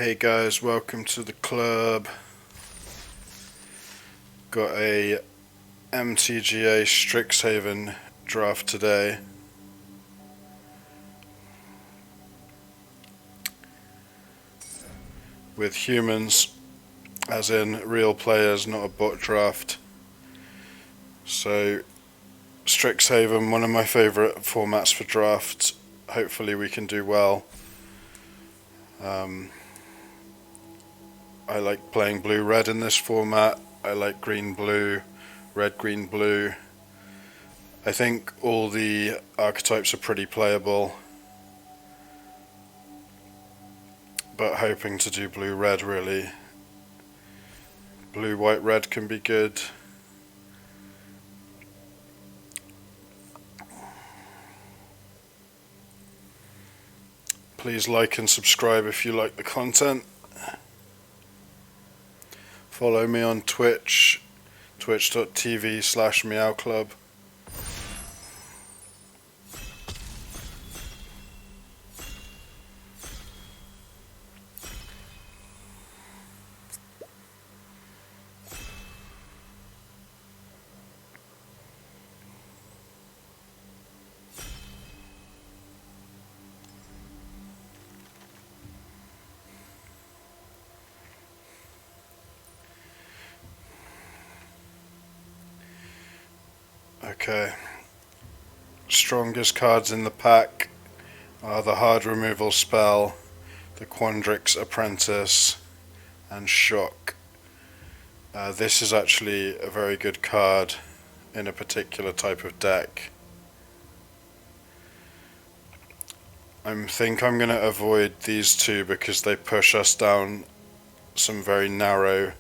Hey guys, welcome to the club. Got a MTGA Strixhaven draft today. With humans, as in real players, not a bot draft. So, Strixhaven, one of my favourite formats for drafts. Hopefully we can do well. I like playing blue-red in this format. I like green-blue, red-green-blue. I think all the archetypes are pretty playable, but hoping to do blue-red really. Blue-white-red can be good. Please like and subscribe if you like the content. Follow me on Twitch, twitch.tv/MEOWKLUB. Okay, strongest cards in the pack are the hard removal spell, the Quandrix Apprentice, and Shock. This is actually a very good card in a particular type of deck. I think I'm going to avoid these two because they push us down some very narrow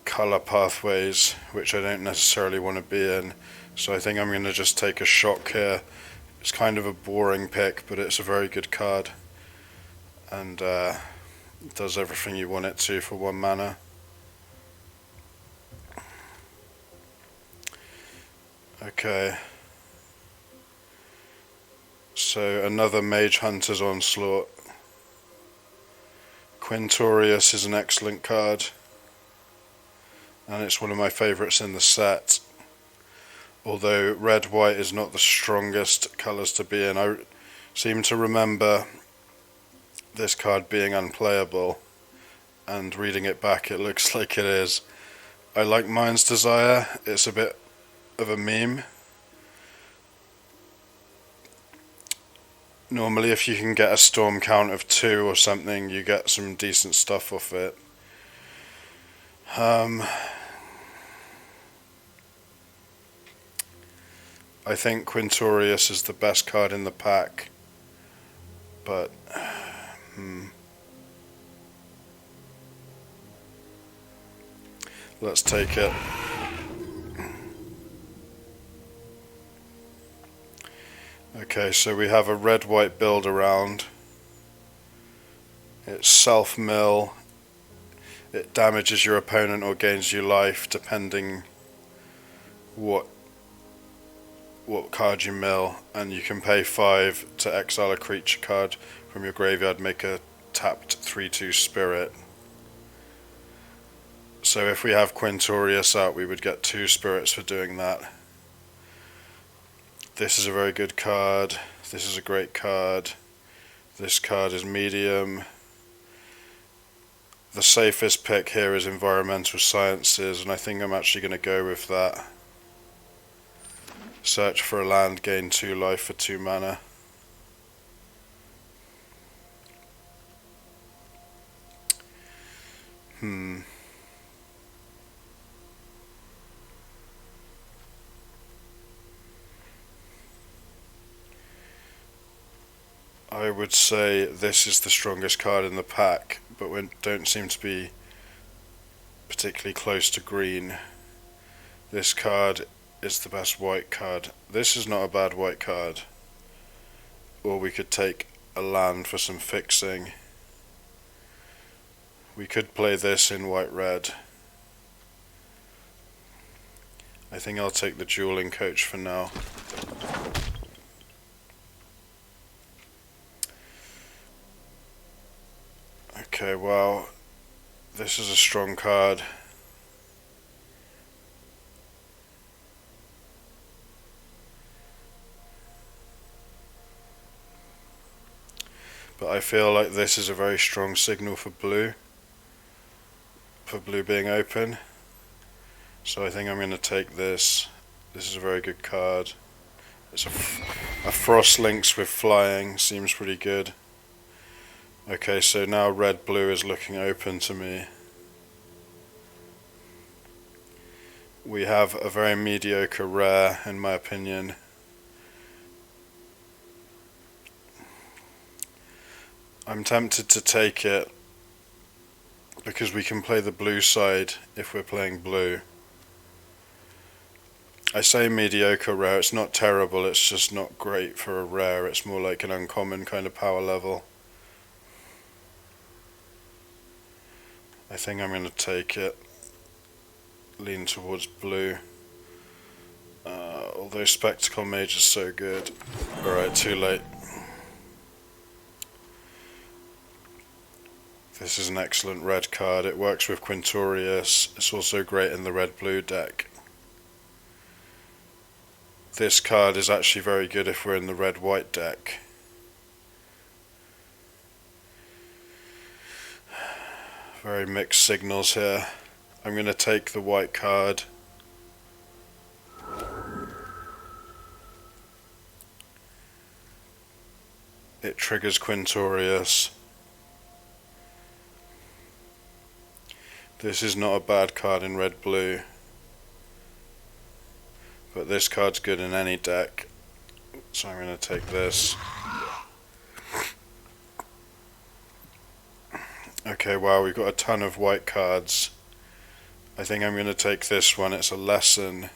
colour pathways, which I don't necessarily want to be in. So I think I'm going to just take a Shock here. It's kind of a boring pick, but it's a very good card, and it does everything you want it to for 1 mana. Okay, so another Mage Hunter's Onslaught. Quintorius is an excellent card, and it's one of my favourites in the set. Although red-white is not the strongest colours to be in. I seem to remember this card being unplayable, and reading it back it looks like it is. I like Mind's Desire, it's a bit of a meme. Normally if you can get a storm count of 2 or something, you get some decent stuff off it. I think Quintorius is the best card in the pack, but let's take it. Okay, so we have a red-white build around. It's self-mill. It damages your opponent or gains you life depending what card you mill, and you can pay 5 to exile a creature card from your graveyard, make a tapped 3/2 spirit. So if we have Quintorius out, we would get 2 spirits for doing that. This is a very good card. This is a great card. This card is medium. The safest pick here is Environmental Sciences, and I think I'm actually going to go with that. Search for a land, gain 2 life for 2 mana. I would say this is the strongest card in the pack, but we don't seem to be particularly close to green. This card is the best white card. This is not a bad white card. Or we could take a land for some fixing. We could play this in white-red. I think I'll take the Dueling Coach for now. Okay, wow, this is a strong card. But I feel like this is a very strong signal for blue being open. So I think I'm going to take this. This is a very good card. It's a Frost Lynx with flying, seems pretty good. Okay, so now red-blue is looking open to me. We have a very mediocre rare, in my opinion. I'm tempted to take it because we can play the blue side if we're playing blue. I say mediocre rare, it's not terrible, it's just not great for a rare, it's more like an uncommon kind of power level. I think I'm going to take it, lean towards blue. Although Spectacle Mage is so good. Alright, too late. This is an excellent red card. It works with Quintorius. It's also great in the red-blue deck. This card is actually very good if we're in the red-white deck. Very mixed signals here. I'm going to take the white card. It triggers Quintorius. This is not a bad card in red-blue, but this card's good in any deck, so I'm going to take this. Okay, wow, we've got a ton of white cards. I think I'm going to take this one. It's a lesson.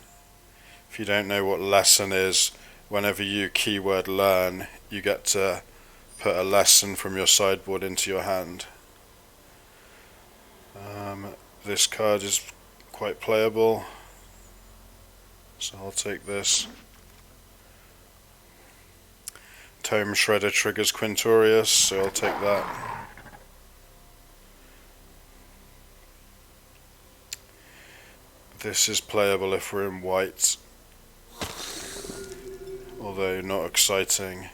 If you don't know what lesson is, whenever you keyword learn, you get to put a lesson from your sideboard into your hand. This card is quite playable, so I'll take this. Tome Shredder triggers Quintorius, so I'll take that. This is playable if we're in white, although not exciting.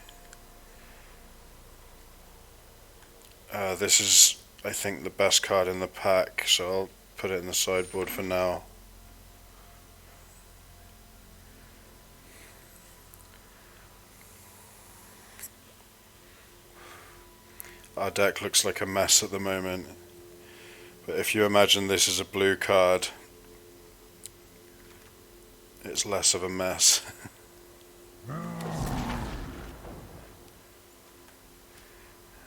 This is, I think, the best card in the pack, so I'll put it in the sideboard for now. Our deck looks like a mess at the moment, but if you imagine this is a blue card, it's less of a mess.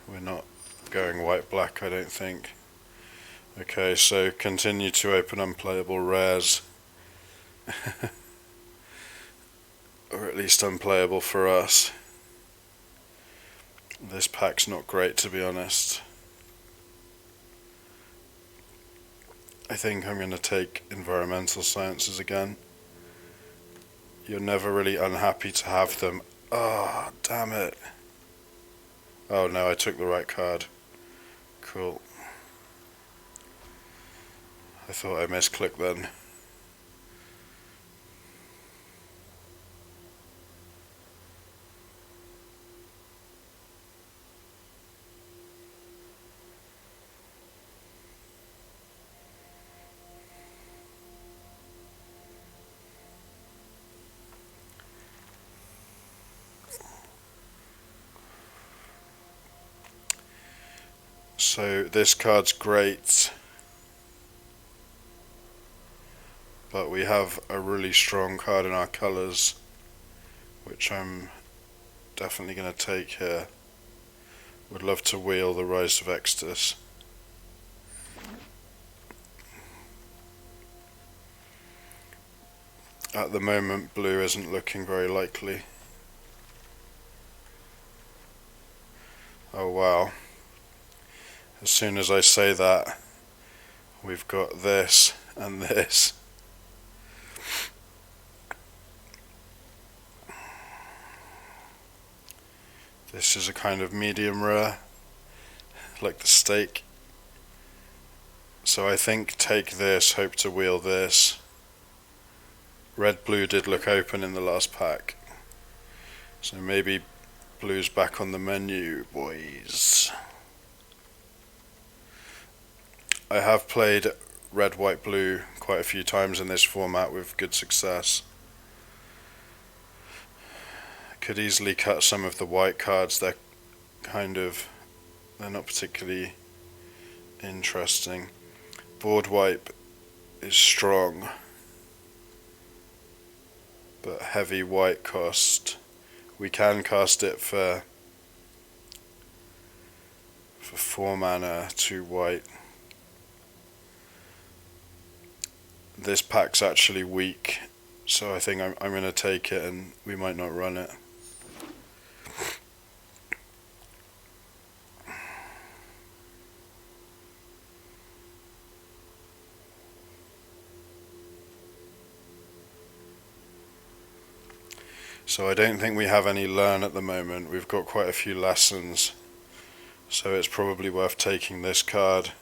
We're not going white-black, I don't think. Okay, so continue to open unplayable rares. Or at least unplayable for us. This pack's not great, to be honest. I think I'm going to take Environmental Sciences again. You're never really unhappy to have them. Oh, damn it. Oh no, I took the right card. Cool. I thought I misclicked then. So this card's great, but we have a really strong card in our colours, which I'm definitely going to take here. Would love to wheel the Rise of Extus. At the moment, blue isn't looking very likely. Oh wow. As soon as I say that, we've got this and this. This is a kind of medium rare, like the steak. So I think take this, hope to wheel this. Red-blue did look open in the last pack. So maybe blue's back on the menu, boys. I have played red, white, blue quite a few times in this format with good success. Could easily cut some of the white cards. They're not particularly interesting. Board wipe is strong, but heavy white cost. We can cast it for 4 mana, 2 white. This pack's actually weak, so I think I'm going to take it, and we might not run it. So I don't think we have any learn at the moment. We've got quite a few lessons, so it's probably worth taking this card.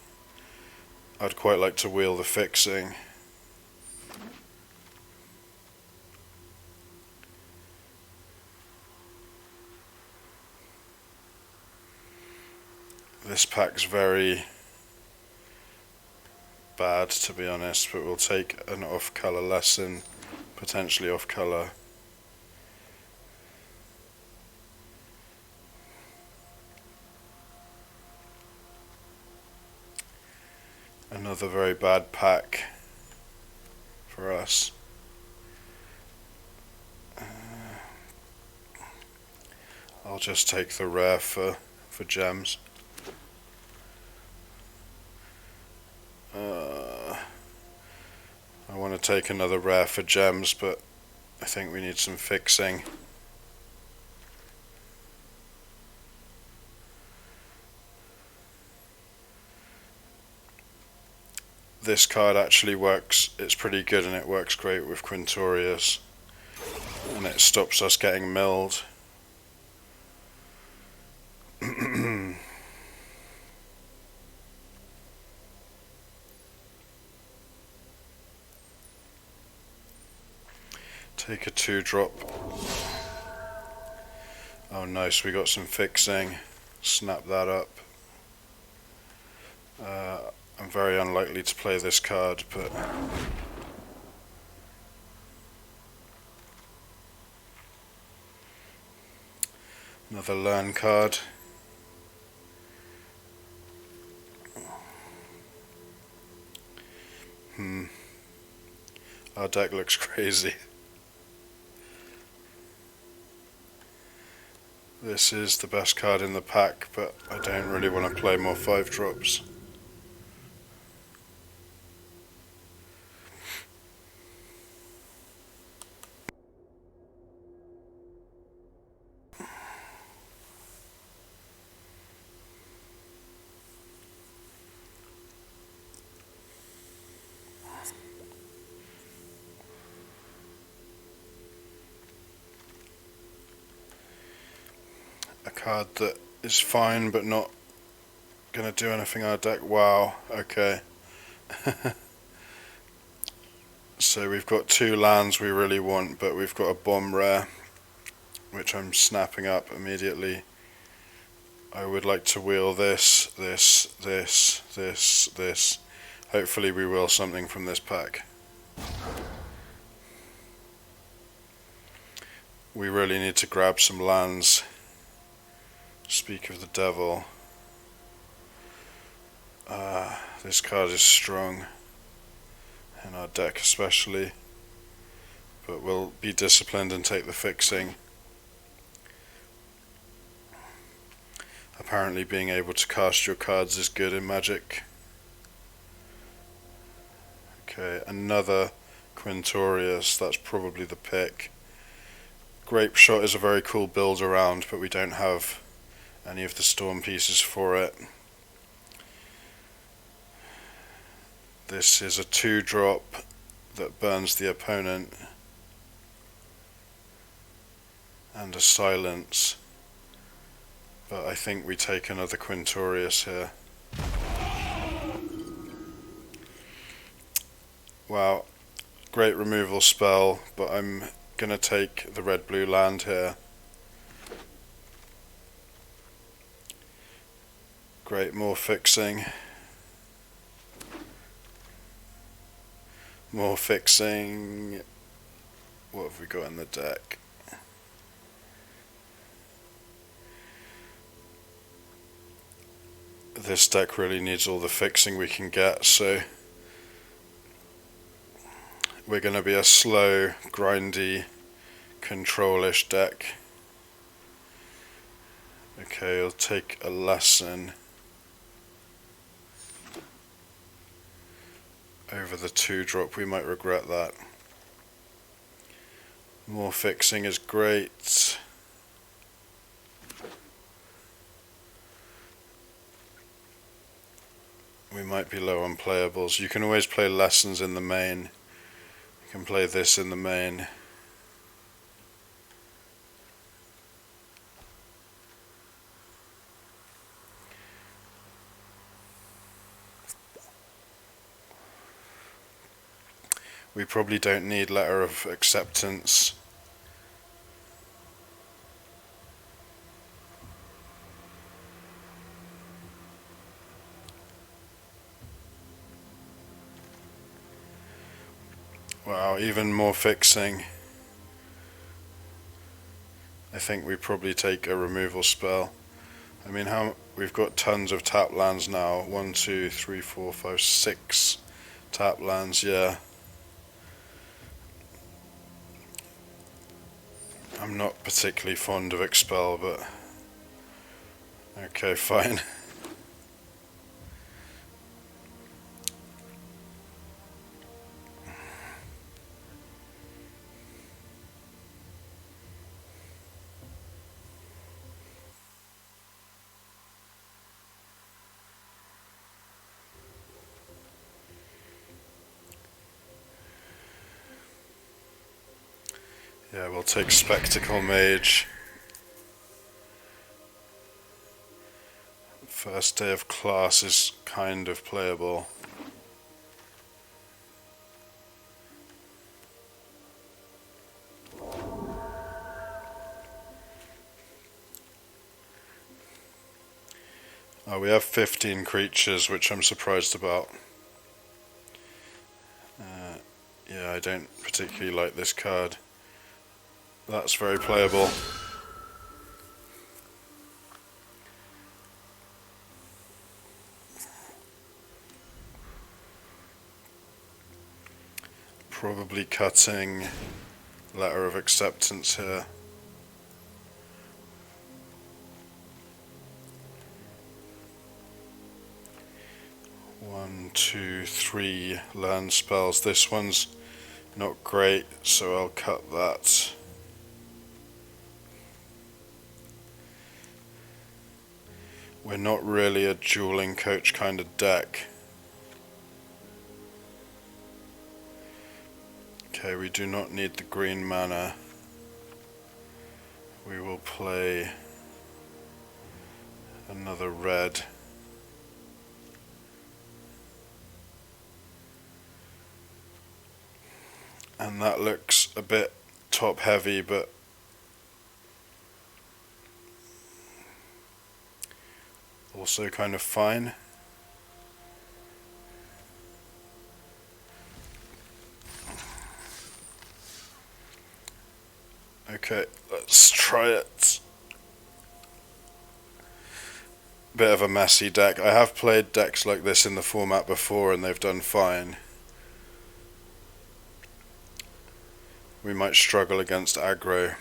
I'd quite like to wheel the fixing. This pack's very bad, to be honest, but we'll take an off-color lesson, potentially off-color. Another very bad pack for us. I'll just take the rare for gems. I want to take another rare for gems, but I think we need some fixing. This card actually works, it's pretty good, and it works great with Quintorius, and it stops us getting milled. Take a 2-drop. Oh nice, we got some fixing. Snap that up. I'm very unlikely to play this card, but another learn card. Our deck looks crazy. This is the best card in the pack, but I don't really want to play more 5-drops. A card that is fine but not gonna do anything on our deck. Wow, okay. So we've got 2 lands we really want, but we've got a bomb rare, which I'm snapping up immediately. I would like to wheel this. Hopefully we will something from this pack. We really need to grab some lands. Speak of the devil. This card is strong, in our deck especially, but we'll be disciplined and take the fixing. Apparently being able to cast your cards is good in Magic. Okay, another Quintorius, that's probably the pick. Grape Shot is a very cool build around, but we don't have any of the storm pieces for it. This is a 2-drop that burns the opponent, and a silence, but I think we take another Quintorius here. Wow, great removal spell, but I'm gonna take the red-blue land here. Great, more fixing. More fixing. What have we got in the deck? This deck really needs all the fixing we can get, so we're going to be a slow, grindy, control-ish deck. Okay, I'll take a lesson over the 2-drop. We might regret that. More fixing is great. We might be low on playables. You can always play lessons in the main. You can play this in the main. We probably don't need letter of acceptance. Wow, even more fixing. I think we probably take a removal spell. I mean, we've got tons of tap lands now. 1, 2, 3, 4, 5, 6 tap lands, yeah. I'm not particularly fond of expel, but okay, fine. Yeah, we'll take Spectacle Mage. First day of class is kind of playable. Oh, we have 15 creatures, which I'm surprised about. Yeah, I don't particularly like this card. That's very playable. Probably cutting letter of acceptance here. One, two, three land spells. This one's not great, so I'll cut that. We're not really a dueling coach kind of deck. Okay, we do not need the green mana. We will play another red. And that looks a bit top heavy, but also kind of fine. Okay, let's try it. Bit of a messy deck. I have played decks like this in the format before and they've done fine. We might struggle against aggro.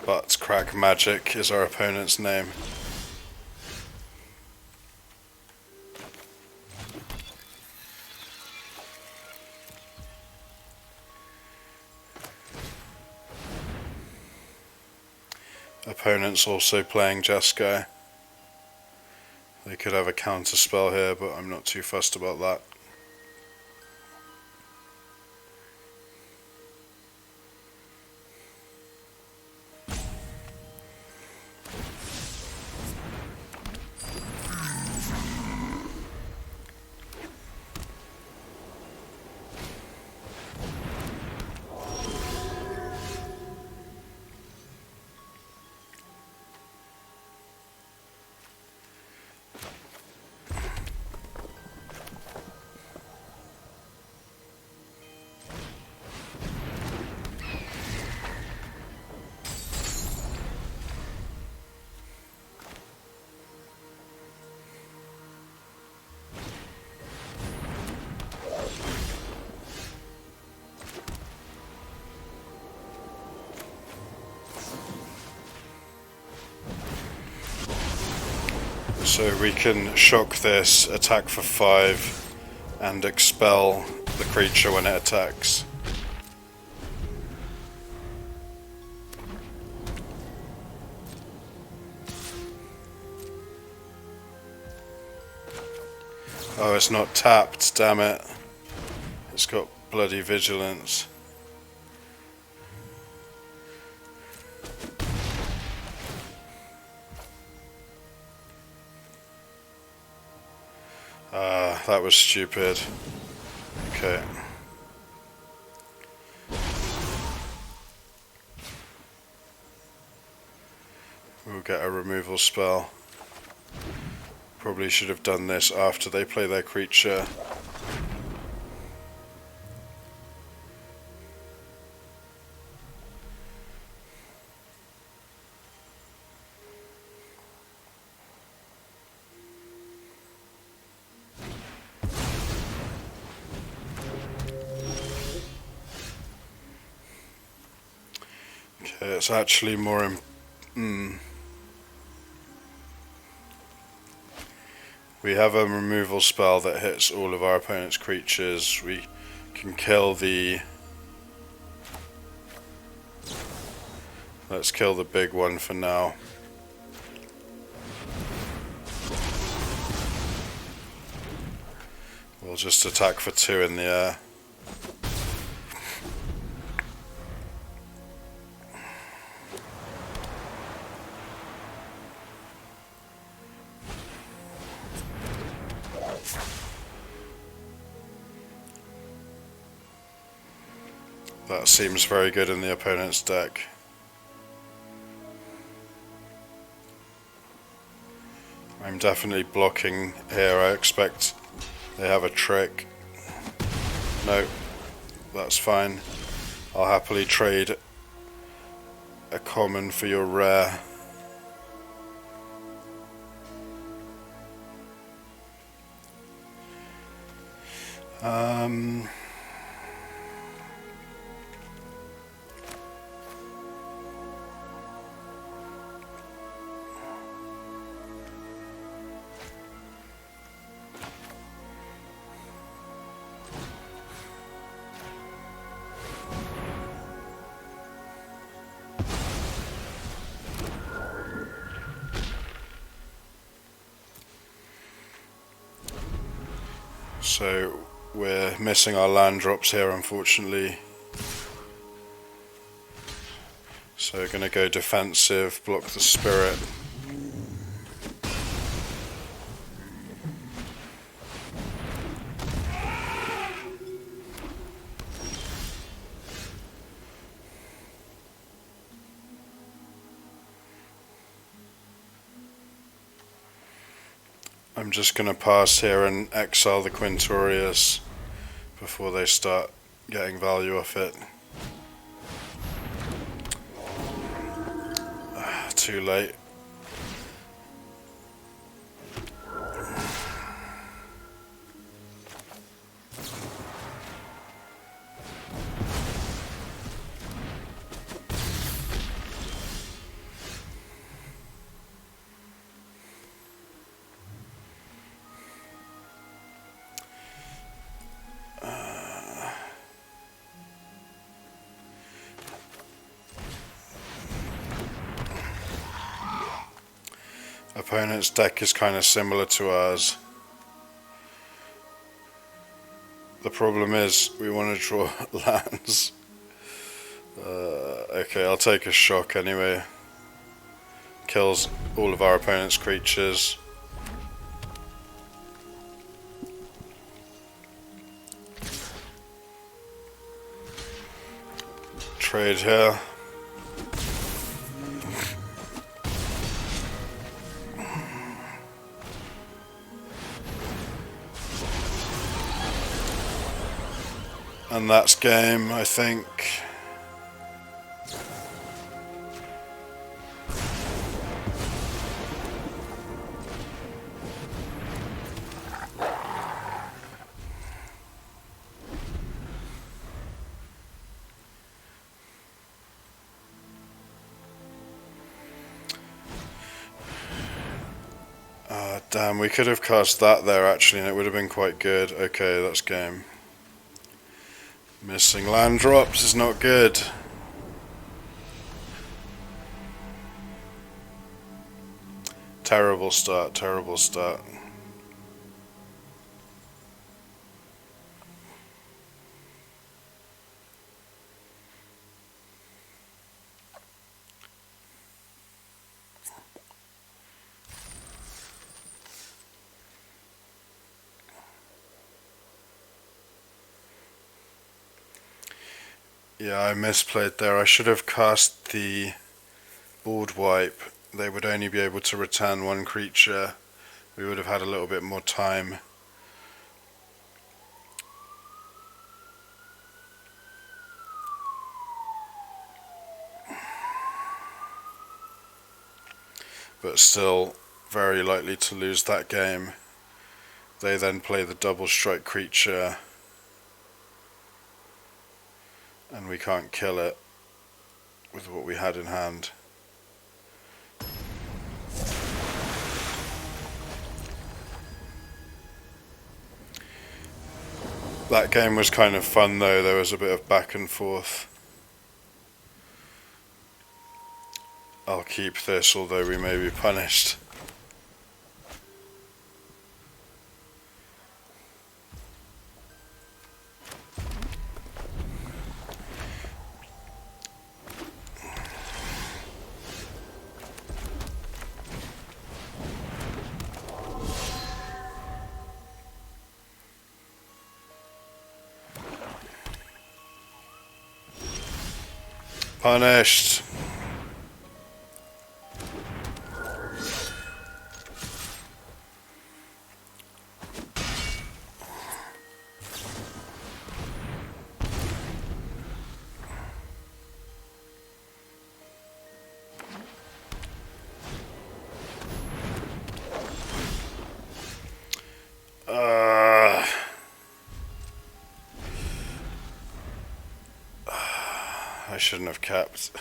But Crack Magic is our opponent's name. opponent's also playing Jeskai. They could have a counter spell here, but I'm not too fussed about that. So we can shock this, attack for 5, and expel the creature when it attacks. Oh, it's not tapped, damn it. It's got bloody vigilance. That was stupid. Okay. We'll get a removal spell. Probably should have done this after they play their creature. Okay, it's actually more We have a removal spell that hits all of our opponent's creatures. We can kill the... Let's kill the big one for now. We'll just attack for 2 in the air. That seems very good in the opponent's deck. I'm definitely blocking here. I expect they have a trick. No, that's fine. I'll happily trade a common for your rare. So we're missing our land drops here, unfortunately. So we're going to go defensive, block the spirit. I'm just going to pass here and exile the Quintorius before they start getting value off it. Too late. Opponent's deck is kind of similar to ours. The problem is we want to draw lands. Okay, I'll take a shock anyway. Kills all of our opponent's creatures. Trade here. And that's game, I think. Damn, we could have cast that there actually and it would have been quite good. Okay, that's game. Missing land drops is not good. Terrible start, terrible start. Yeah, I misplayed there. I should have cast the board wipe. They would only be able to return one creature. We would have had a little bit more time. But still very likely to lose that game. They then play the double strike creature and we can't kill it with what we had in hand. That game was kind of fun though, there was a bit of back and forth. I'll keep this, although we may be punished. Punished. I shouldn't have kept.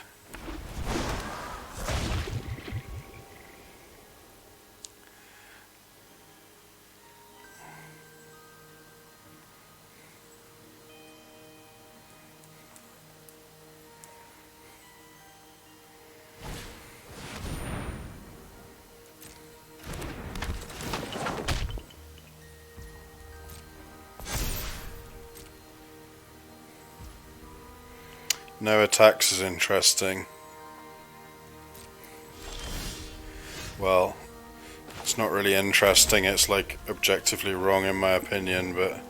No attacks is interesting. Well, it's not really interesting, it's like objectively wrong in my opinion, but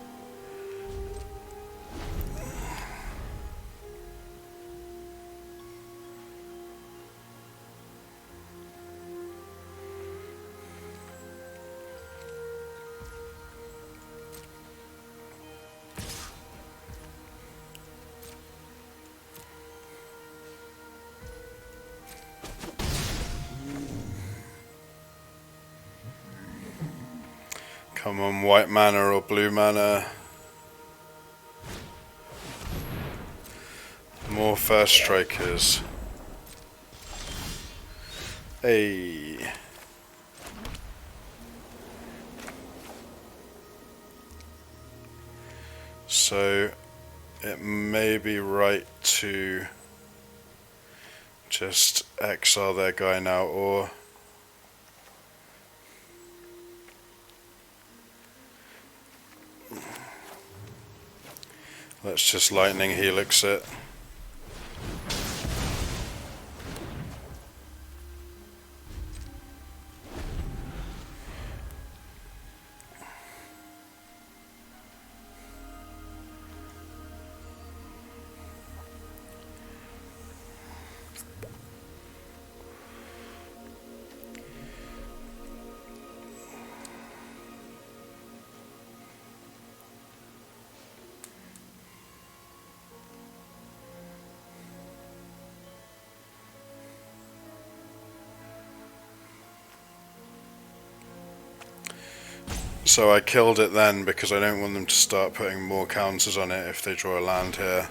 come on, white mana or blue mana. More first strikers. Hey. So it may be right to just exile their guy now, or Let's just lightning helix it. So I killed it then because I don't want them to start putting more counters on it if they draw a land here.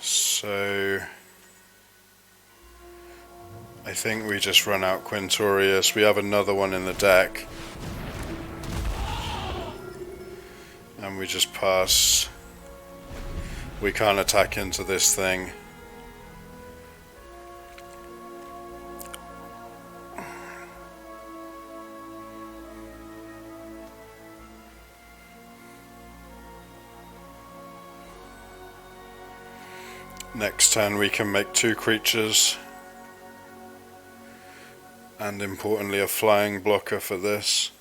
So I think we just run out Quintorius. We have another one in the deck. And we just pass. We can't attack into this thing. Next turn we can make 2 creatures. And importantly a flying blocker for this.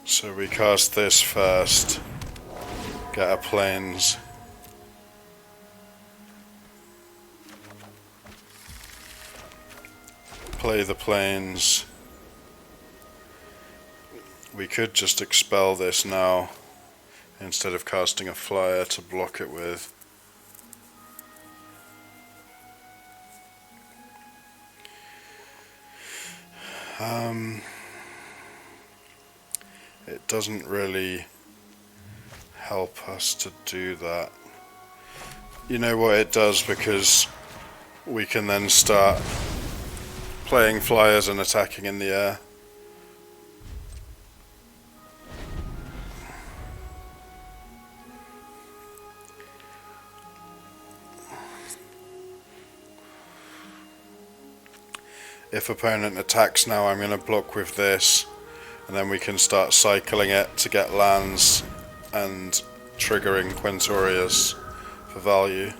So we cast this first, get our planes, play the planes. We could just expel this now instead of casting a flyer to block it with. It doesn't really help us to do that. You know what it does, because we can then start playing flyers and attacking in the air. If opponent attacks now, I'm going to block with this, and then we can start cycling it to get lands and triggering Quintorius for value.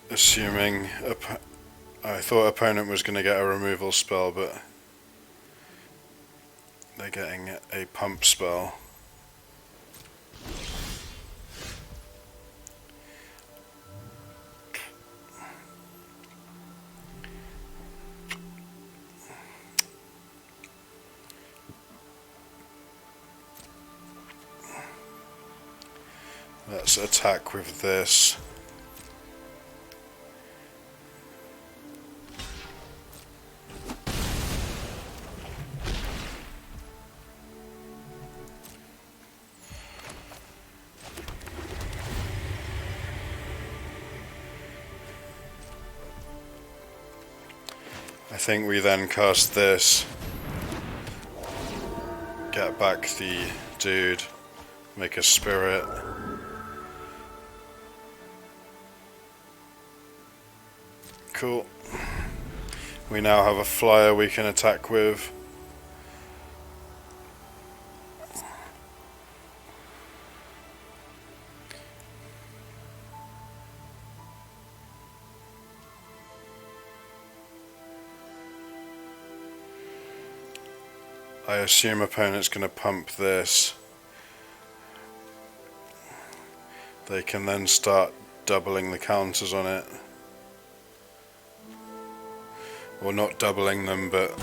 Assuming I thought opponent was going to get a removal spell, but they're getting a pump spell. Let's attack with this. I think we then cast this, Get back the dude, make a spirit. Cool. We now have a flyer we can attack with. I assume opponent's going to pump this. They can then start doubling the counters on it. Or not doubling them, but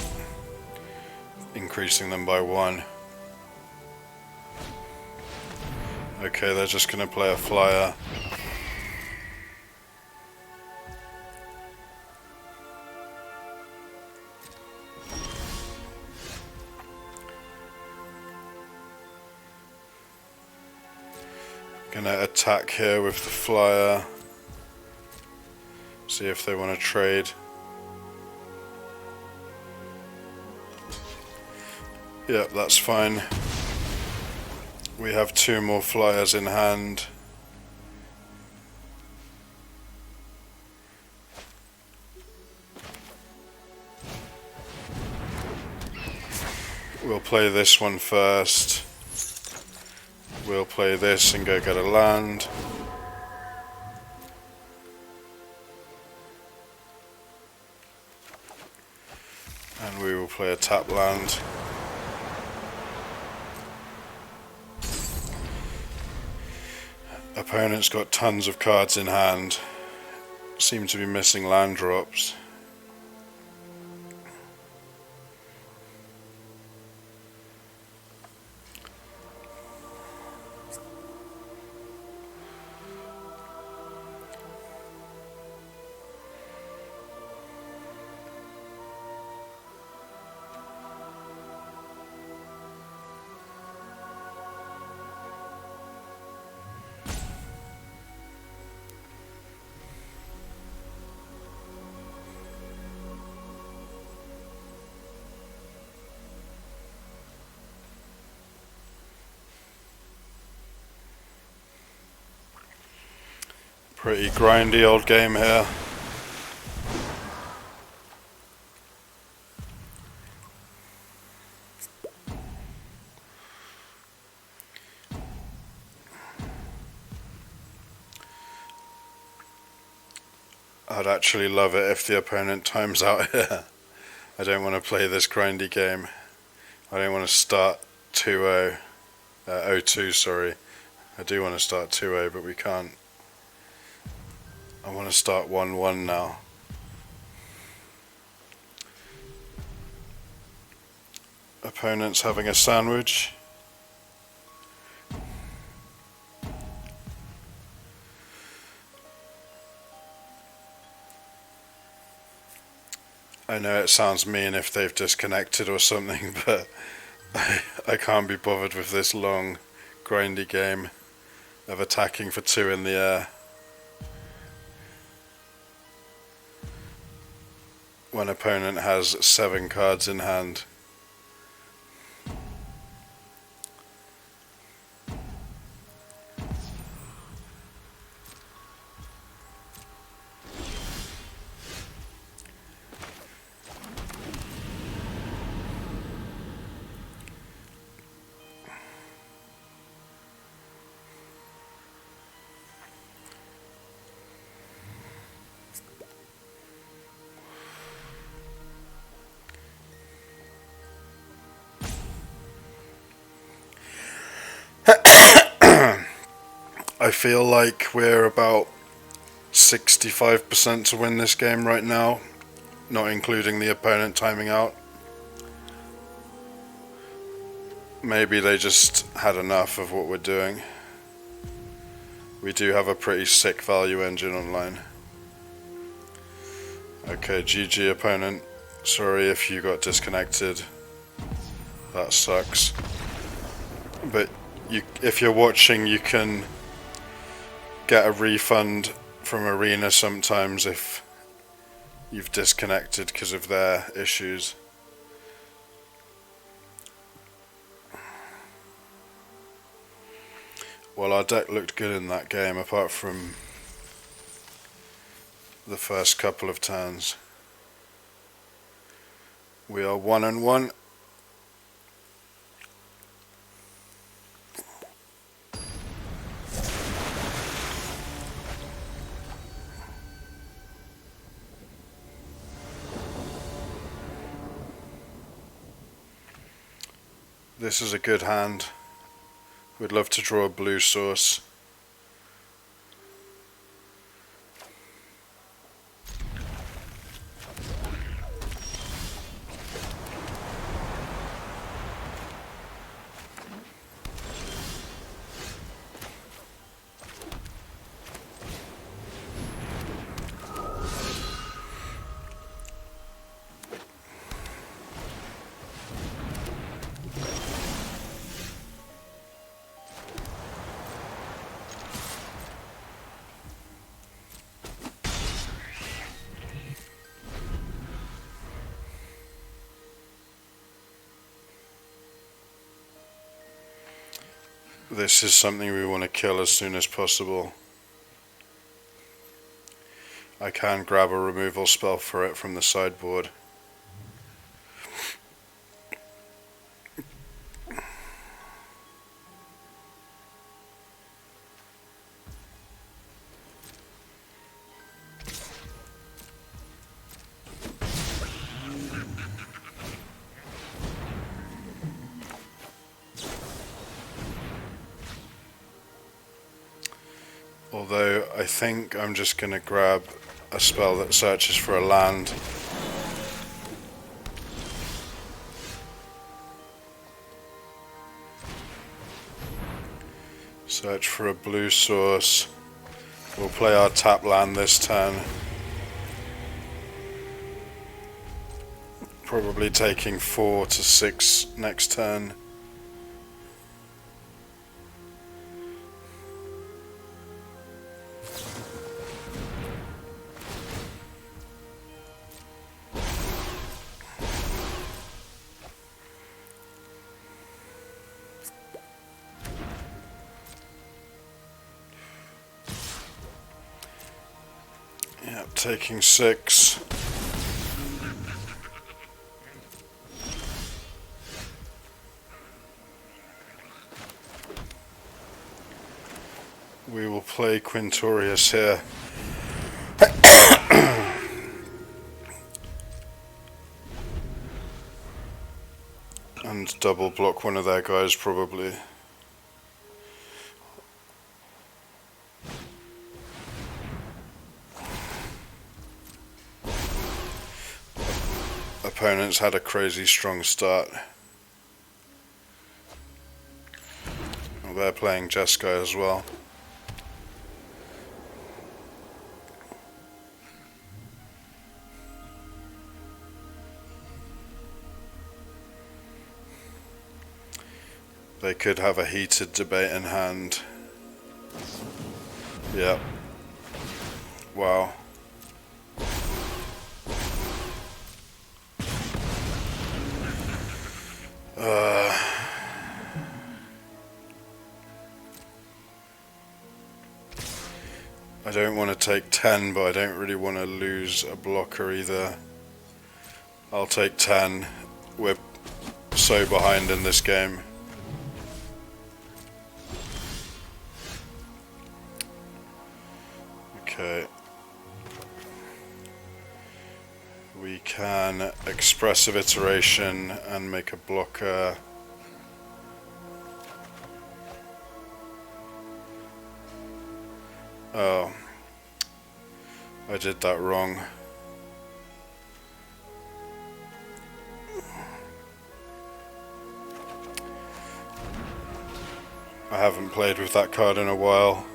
increasing them by 1. Okay, they're just going to play a flyer. Gonna attack here with the flyer. See if they want to trade. Yep, that's fine. We have 2 more flyers in hand. We'll play this one first. We'll play this and go get a land. And we will play a tap land. Opponent's got tons of cards in hand. Seem to be missing land drops. Pretty grindy old game here. I'd actually love it if the opponent times out here. I don't want to play this grindy game. I don't want to start 2-0, 0-2, sorry. I do want to start 2-0, but we can't. I want to start 1-1 now. Opponent's having a sandwich. I know it sounds mean if they've disconnected or something, but I can't be bothered with this long, grindy game of attacking for 2 in the air. When opponent has 7 cards in hand. I feel like we're about 65% to win this game right now, not including the opponent timing out. Maybe they just had enough of what we're doing. We do have a pretty sick value engine online. Okay, GG opponent. Sorry if you got disconnected. That sucks. But if you're watching, you can get a refund from Arena sometimes if you've disconnected because of their issues. Well, our deck looked good in that game, apart from the first couple of turns. We are 1-1. This is a good hand. We'd love to draw a blue source. This is something we want to kill as soon as possible. I can grab a removal spell for it from the sideboard. Although I think I'm just going to grab a spell that searches for a land. Search for a blue source. We'll play our tap land this turn. Probably taking 4 to 6 next turn. Yep, taking 6. We will play Quintorius here. And double block one of their guys probably. Opponents had a crazy strong start. Well, they're playing Jeskai as well. They could have a heated debate in hand. Yep. Wow. I don't want to take 10, but I don't really want to lose a blocker either. I'll take 10. We're so behind in this game. Okay. We can expressive iteration and make a blocker. Oh, I did that wrong. I haven't played with that card in a while.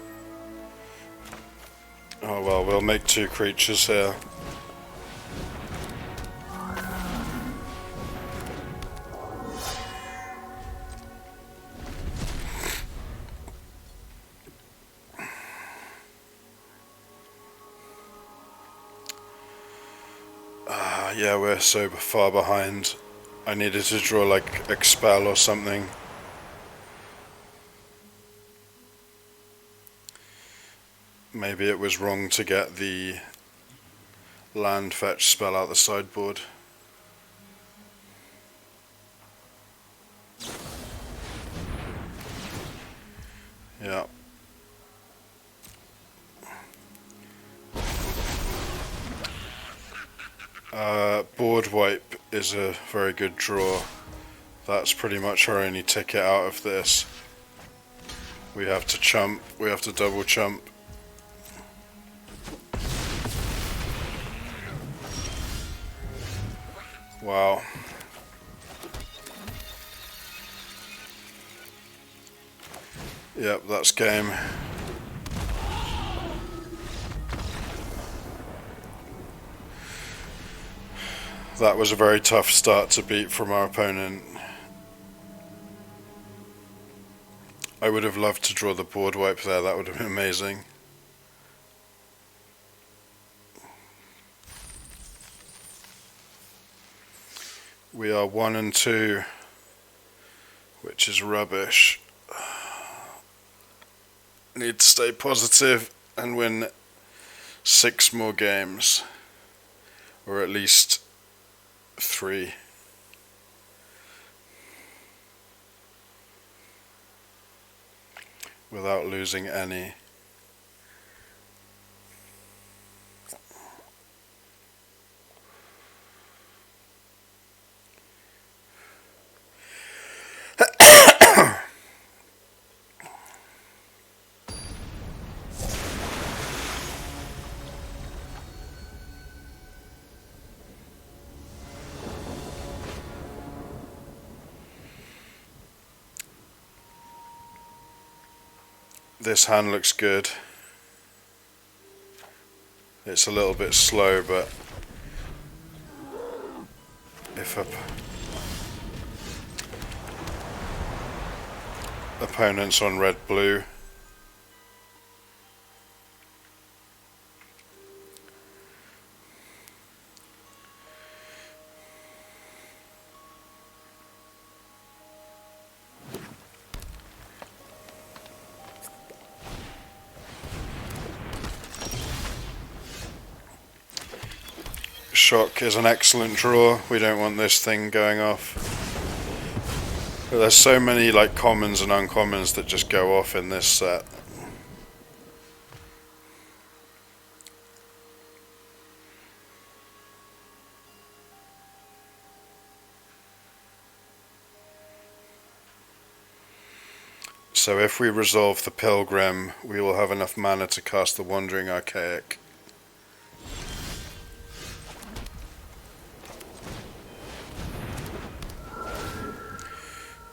Oh well, we'll make 2 creatures here. Yeah, we're so far behind. I needed to draw like Expel or something. Maybe it was wrong to get the land fetch spell out the sideboard. Yeah. Board wipe is a very good draw. That's pretty much our only ticket out of this. We have to chump, we have to double chump. Wow. Yep, that's game. That was a very tough start to beat from our opponent. I would have loved to draw the board wipe there, that would have been amazing. We are 1 and 2, which is rubbish. Need to stay positive and win 6 more games, or at least 3. Without losing any. This hand looks good. It's a little bit slow, but if opponent's on red-blue, shock is an excellent draw. We don't want this thing going off. But there's so many like commons and uncommons that just go off in this set. So if we resolve the Pilgrim, we will have enough mana to cast the Wandering Archaic.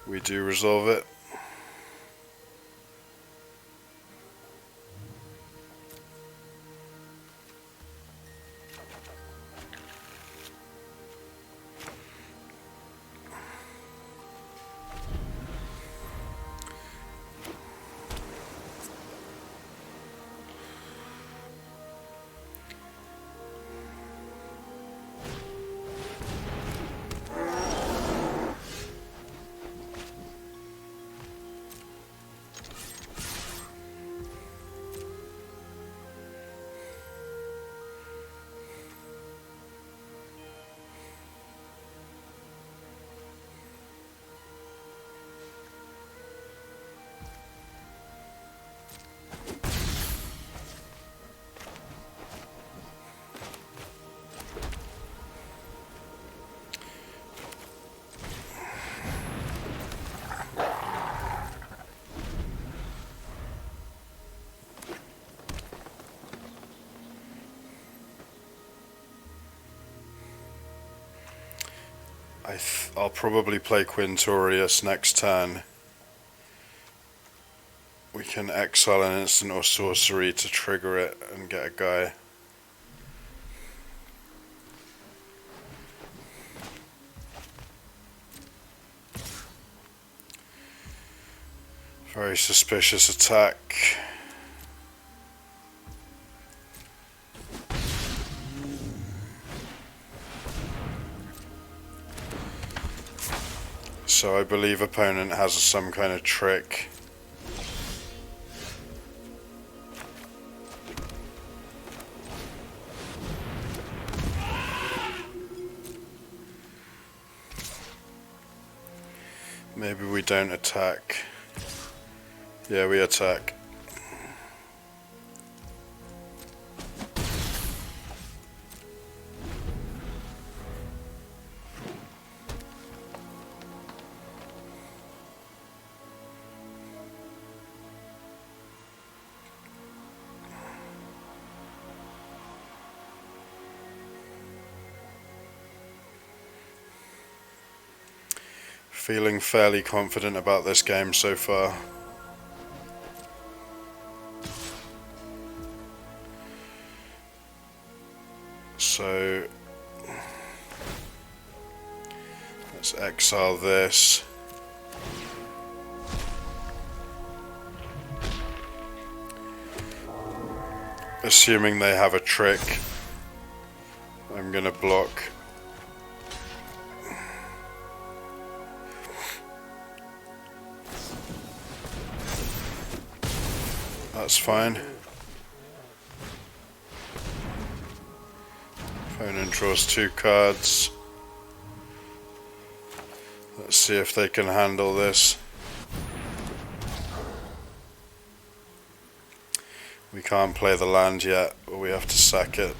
We do resolve it. I'll probably play Quintorius next turn. We can exile an instant or sorcery to trigger it and get a guy. Very suspicious attack. So I believe opponent has some kind of trick. Maybe we don't attack. Yeah, we attack. Feeling fairly confident about this game so far. So let's exile this. Assuming they have a trick, I'm gonna block. That's fine. Opponent draws 2 cards. Let's see if they can handle this. We can't play the land yet, but we have to sack it.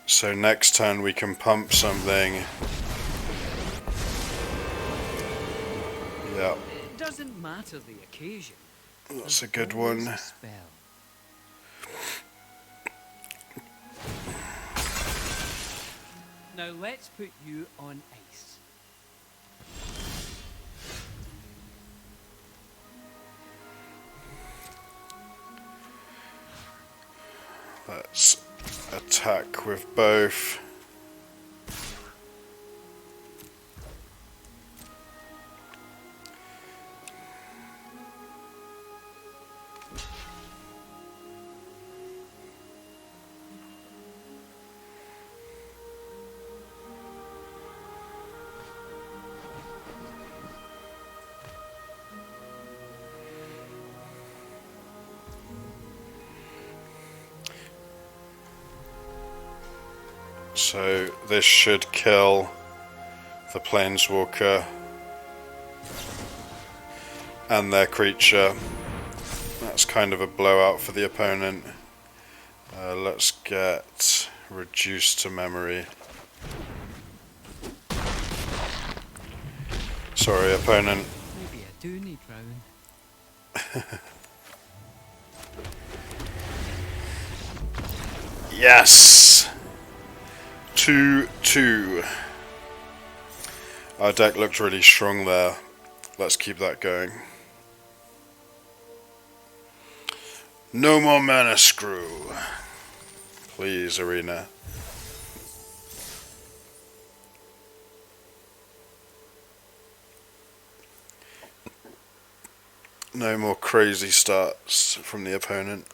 So next turn we can pump something. Yeah. It doesn't matter the occasion. That's a good one. Spell. Now let's put you on ice. Let's attack with both. So this should kill the Planeswalker and their creature. That's kind of a blowout for the opponent. Let's get reduced to memory. Sorry, opponent. Maybe I do need round. Yes! 2-2. Our deck looked really strong there. Let's keep that going. No more mana screw. Please, Arena. No more crazy starts from the opponent.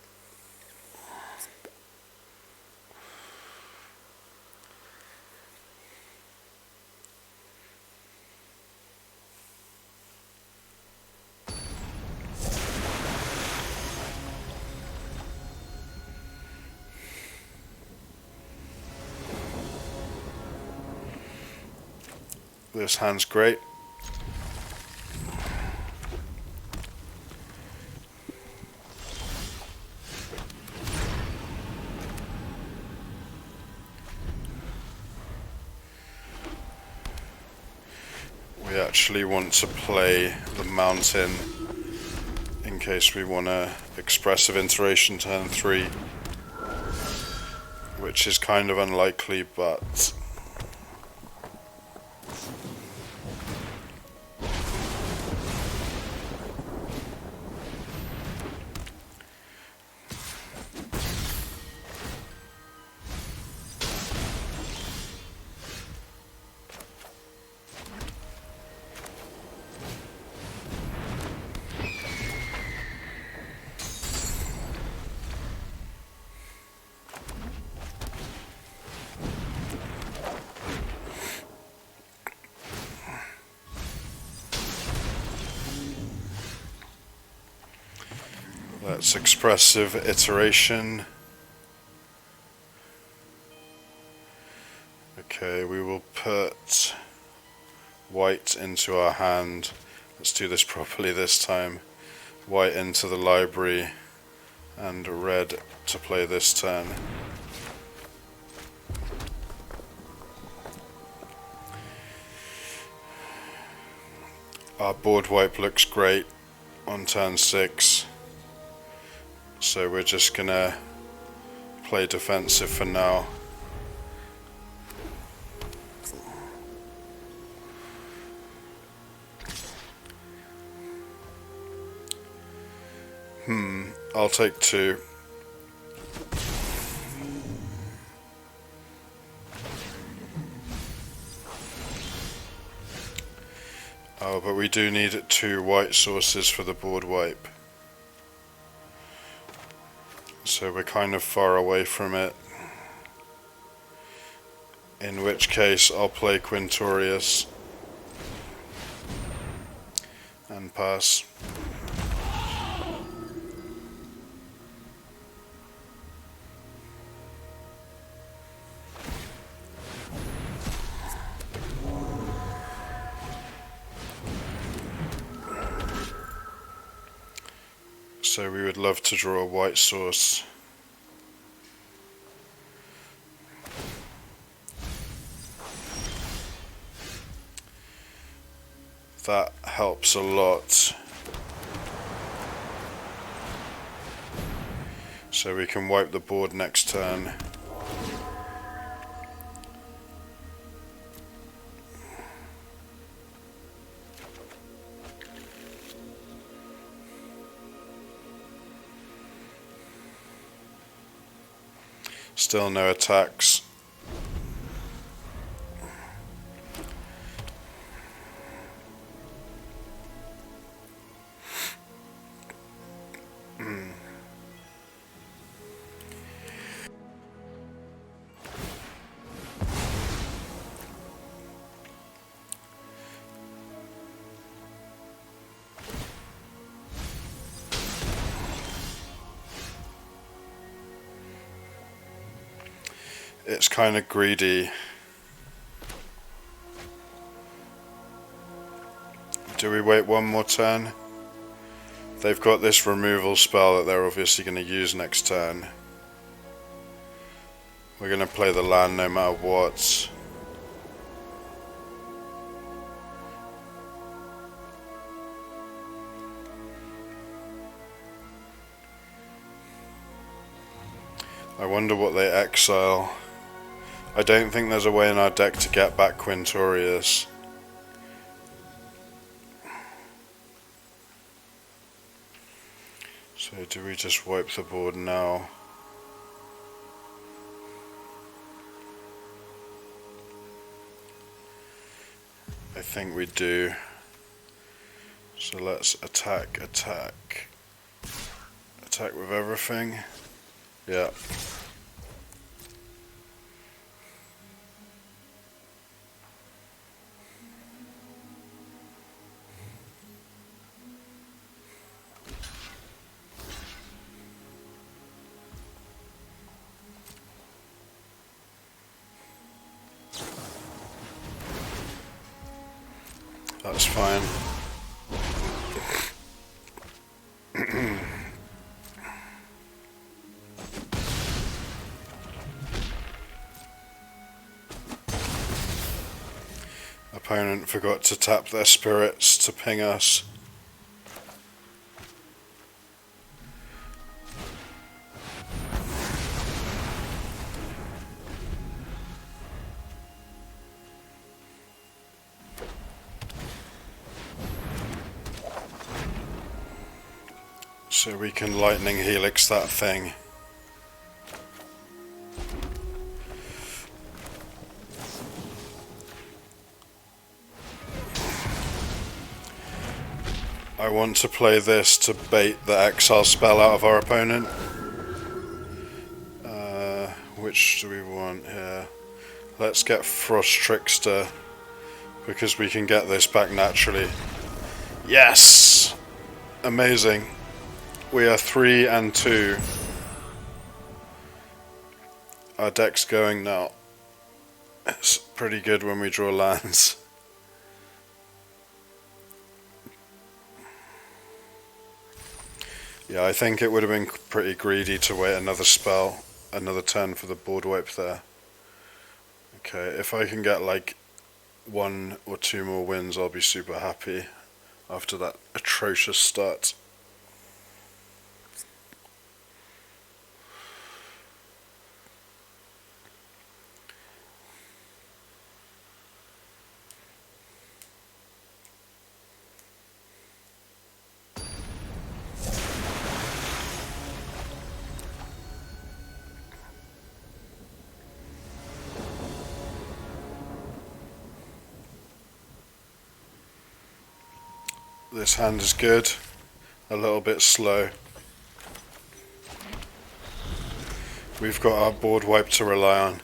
This hand's great. We actually want to play the mountain in case we want a expressive iteration turn 3, which is kind of unlikely, but That's expressive iteration. Okay, we will put white into our hand. Let's do this properly this time. White into the library and red to play this turn. Our board wipe looks great on turn 6, so we're just gonna play defensive for now. I'll take 2. Oh, but we do need 2 white sources for the board wipe. So we're kind of far away from it. In which case I'll play Quintorius and pass. So we would love to draw a white source. That helps a lot. So we can wipe the board next turn. Still no attacks. It's kind of greedy. Do we wait one more turn? They've got this removal spell that they're obviously going to use next turn. We're going to play the land no matter what. I wonder what they exile. I don't think there's a way in our deck to get back Quintorius. So do we just wipe the board now? I think we do. So let's attack. Attack with everything. Yeah. That's fine. Opponent forgot to tap their spirits to ping us. So we can lightning helix that thing. I want to play this to bait the exile spell out of our opponent. Which do we want here? Let's get Frost Trickster, because we can get this back naturally. Yes! Amazing. We are 3 and 2. Our deck's going now. It's pretty good when we draw lands. Yeah, I think it would have been pretty greedy to wait another spell, another turn for the board wipe there. Okay, if I can get like 1 or 2 more wins, I'll be super happy after that atrocious start. This hand is good, a little bit slow. We've got our board wipe to rely on.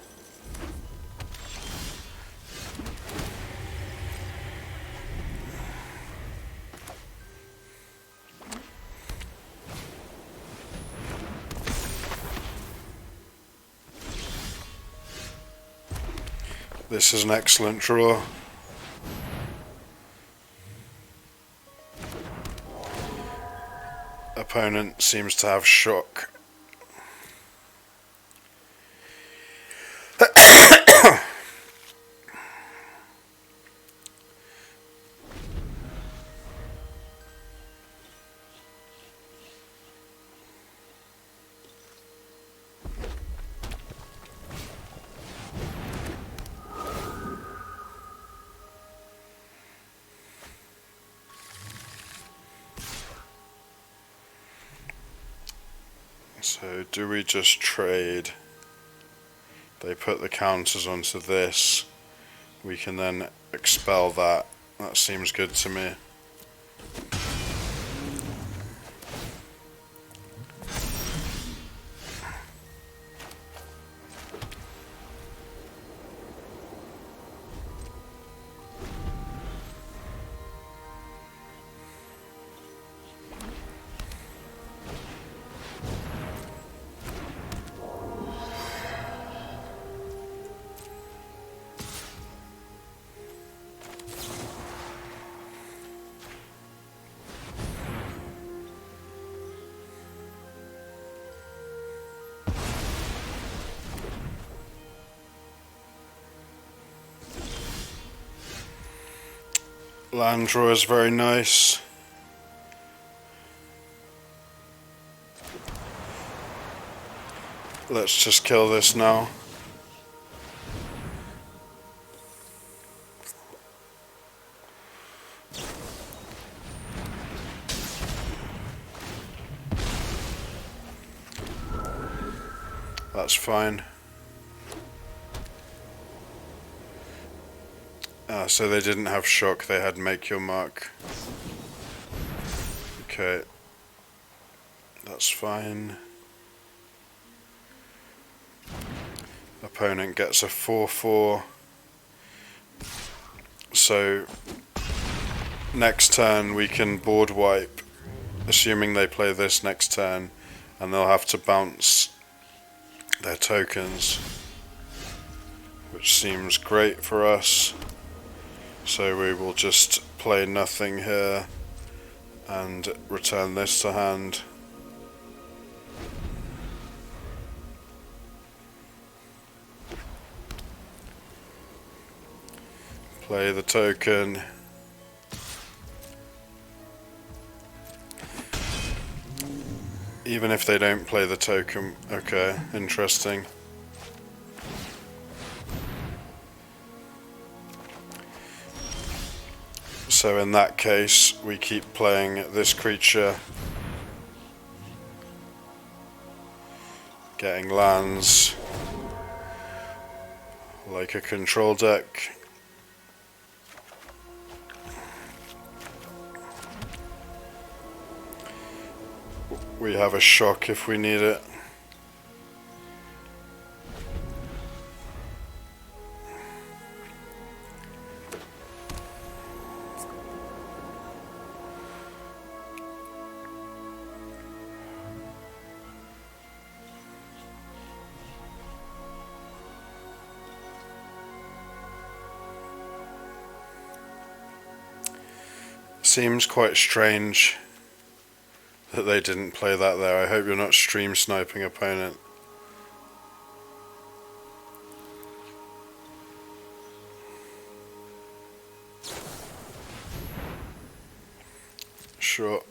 This is an excellent draw. Opponent seems to have shock. So do we just trade? They put the counters onto this. We can then expel that. That seems good to me. Land draw is very nice. Let's just kill this now. That's fine. So they didn't have shock, they had make your mark. Okay. That's fine. Opponent gets a 4/4. So next turn we can board wipe, assuming they play this next turn, and they'll have to bounce their tokens, which seems great for us. So we will just play nothing here and return this to hand. Play the token. Even if they don't play the token, okay, interesting. So in that case, we keep playing this creature, getting lands like a control deck. We have a shock if we need it. Seems quite strange that they didn't play that there. I hope you're not stream sniping opponent. Sure.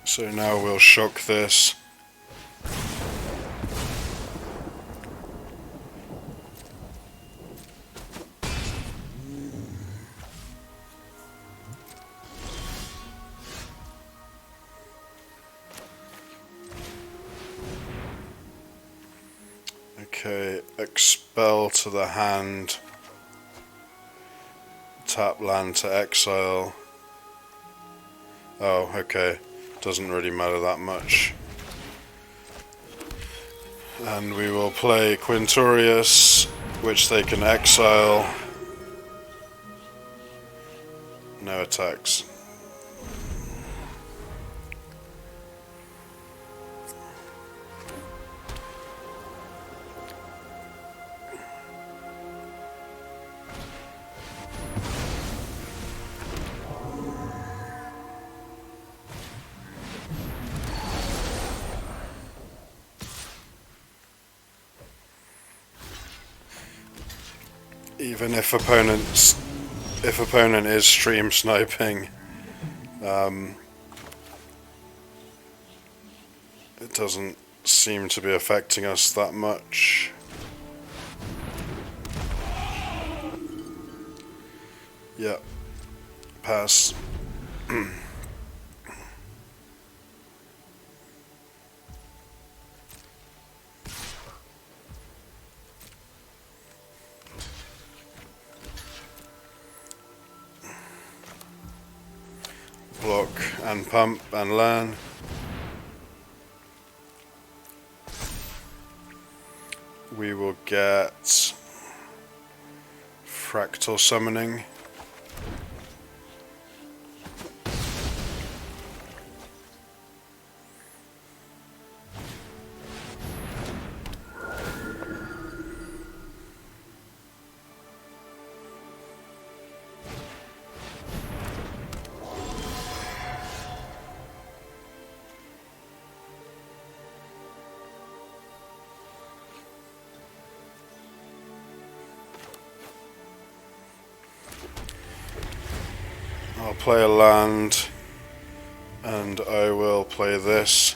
So now we'll shock this. Okay, expel to the hand. Tap land to exile. Oh, okay. Doesn't really matter that much. And we will play Quintorius, which they can exile. No attacks. Even if opponent is stream sniping, it doesn't seem to be affecting us that much. Yep, pass. Block and pump and learn. We will get fractal summoning. I'll play a land, and I will play this.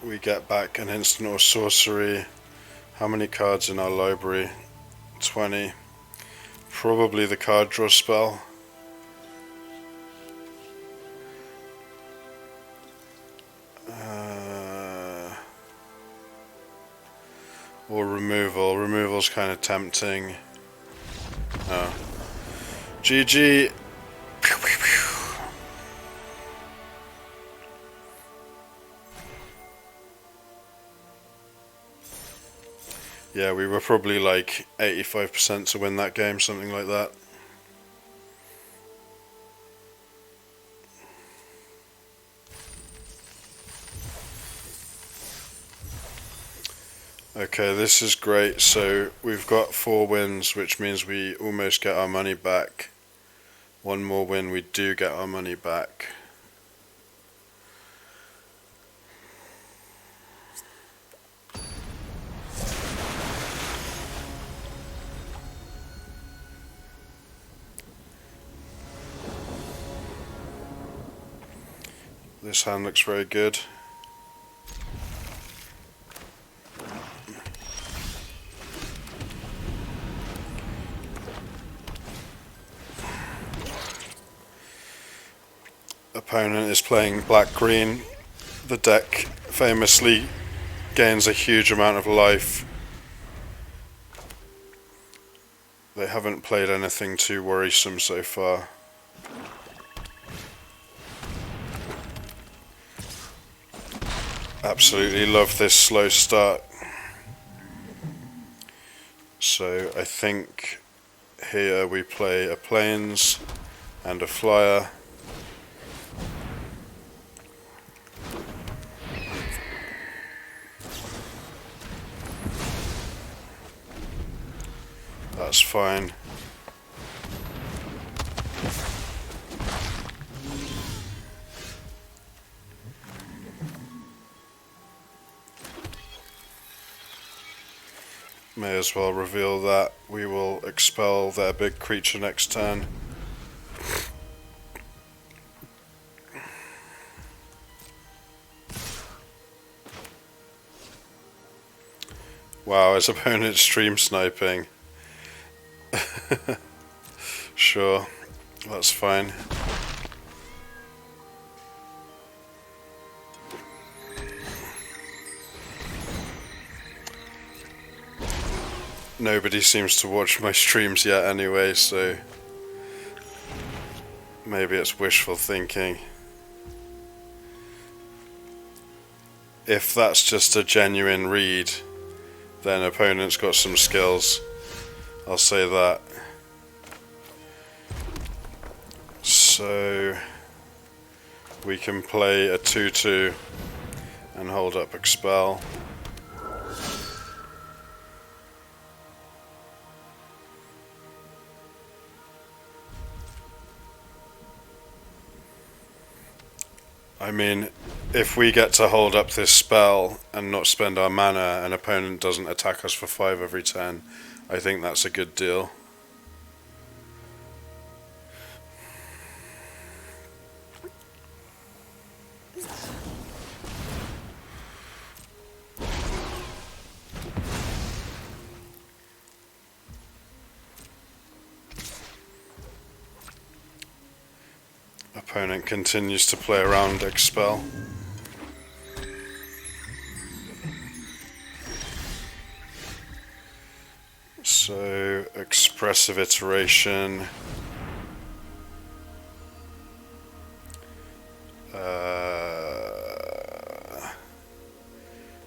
We get back an instant or sorcery. How many cards in our library? 20. Probably the card draw spell. Or removal. Removal's kind of tempting. Oh. GG. Yeah, we were probably like 85% to win that game, something like that. Okay, this is great. So we've got 4 wins, which means we almost get our money back. One more win, we do get our money back. This hand looks very good. Opponent is playing black-green. The deck famously gains a huge amount of life. They haven't played anything too worrisome so far. Absolutely love this slow start. So I think here we play a plains and a flyer. That's fine. May as well reveal that. We will expel their big creature next turn. Wow, his opponent's stream sniping. Sure, that's fine. Nobody seems to watch my streams yet anyway, so maybe it's wishful thinking. If that's just a genuine read, then opponent's got some skills. I'll say that. So we can play a 2/2 and hold up expel. I mean, if we get to hold up this spell and not spend our mana, an opponent doesn't attack us for 5 every turn, I think that's a good deal. Opponent continues to play around expel. So, expressive iteration.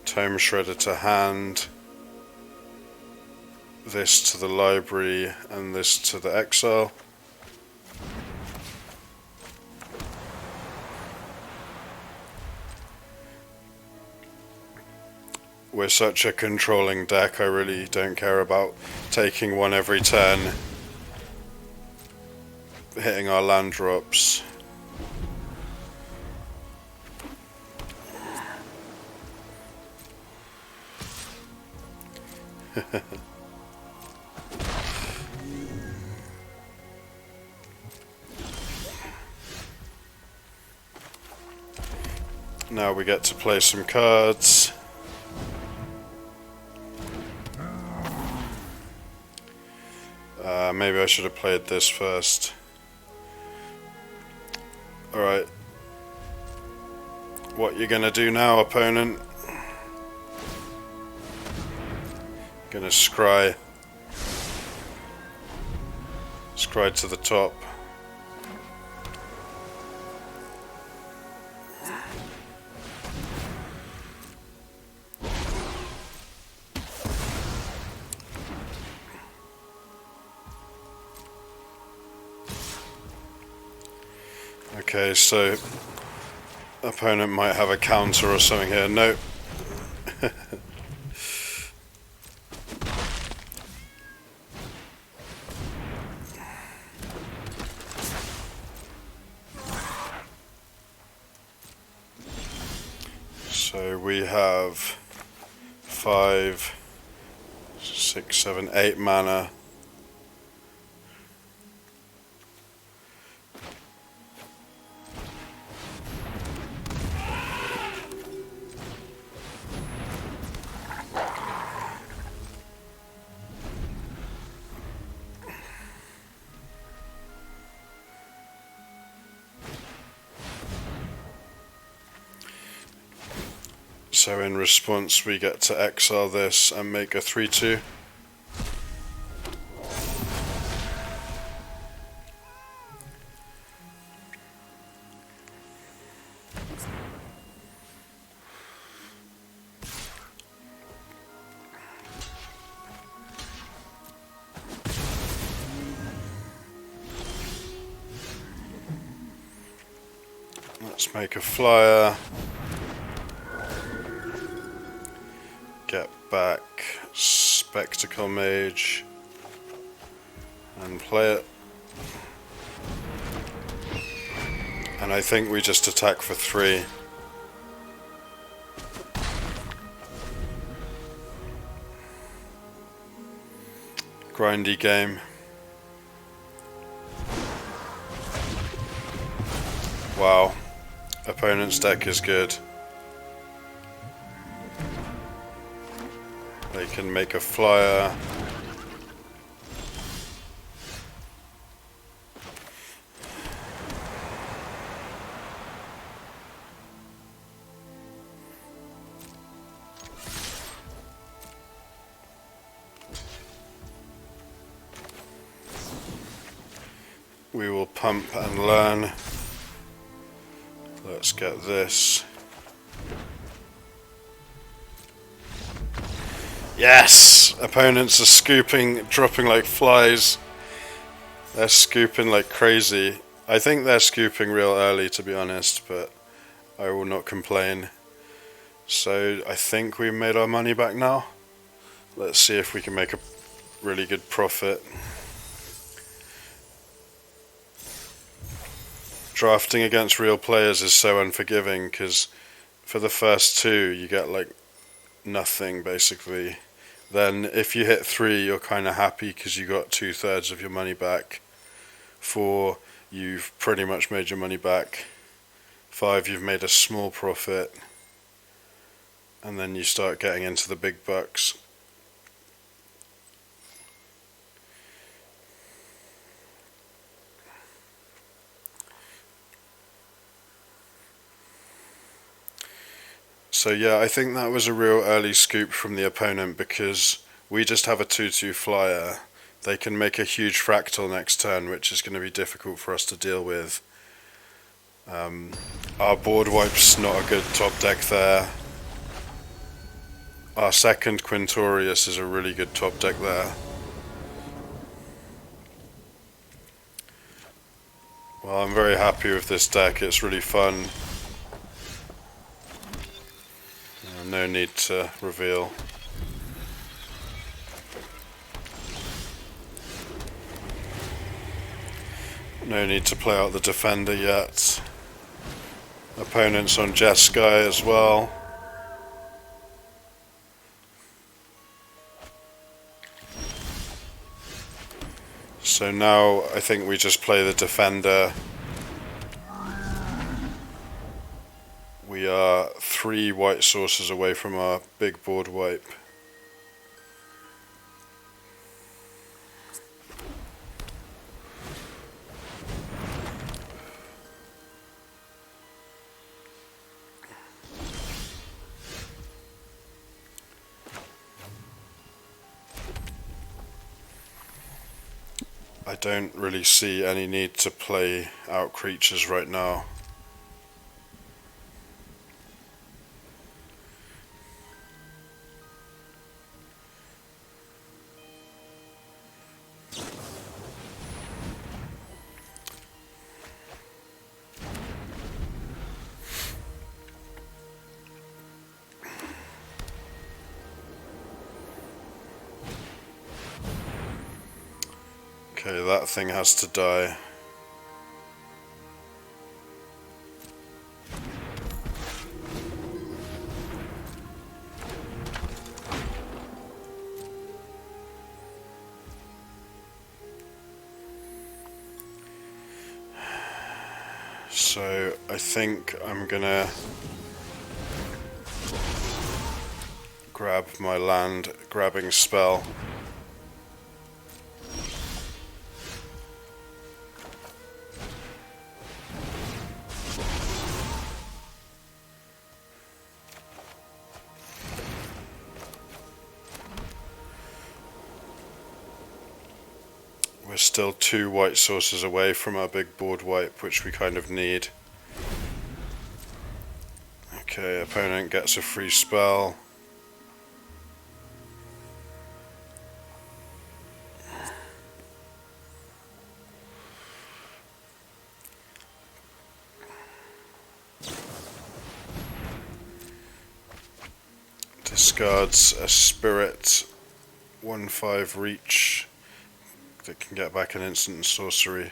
Tome Shredder to hand. This to the library and this to the exile. We're such a controlling deck, I really don't care about taking one every turn, hitting our land drops. Now we get to play some cards. Maybe I should have played this first. Alright. What you gonna do now, opponent? Gonna scry. Scry to the top. Okay, so opponent might have a counter or something here. Nope. So we have 5, 6, 7, 8 mana. So in response we get to exile this and make a 3/2. Let's make a flyer. Get back Spectacle Mage and play it. And I think we just attack for 3. Grindy game. Wow. Opponent's deck is good. They can make a flyer. We will pump and learn. Let's get this. Yes! Opponents are scooping, dropping like flies. They're scooping like crazy. I think they're scooping real early, to be honest, but I will not complain. So I think we've made our money back now. Let's see if we can make a really good profit. Drafting against real players is so unforgiving because for the first 2 you get like nothing basically. Then if you hit 3 you're kind of happy because you got 2/3 of your money back. 4 you've pretty much made your money back. 5 you've made a small profit. And then you start getting into the big bucks. So yeah, I think that was a real early scoop from the opponent because we just have a 2/2 flyer. They can make a huge fractal next turn, which is going to be difficult for us to deal with. Our board wipe's not a good top deck there. Our second Quintorius is a really good top deck there. Well, I'm very happy with this deck, it's really fun. No need to reveal. No need to play out the defender yet. Opponents on Jeskai as well. So now I think we just play the defender. We are 3 white sources away from our big board wipe. I don't really see any need to play out creatures right now. Okay, that thing has to die. So I think I'm gonna grab my land grabbing spell. still 2 white sources away from our big board wipe, which we kind of need. Okay, opponent gets a free spell. Discards a spirit, 1/5 reach that can get back an instant and sorcery.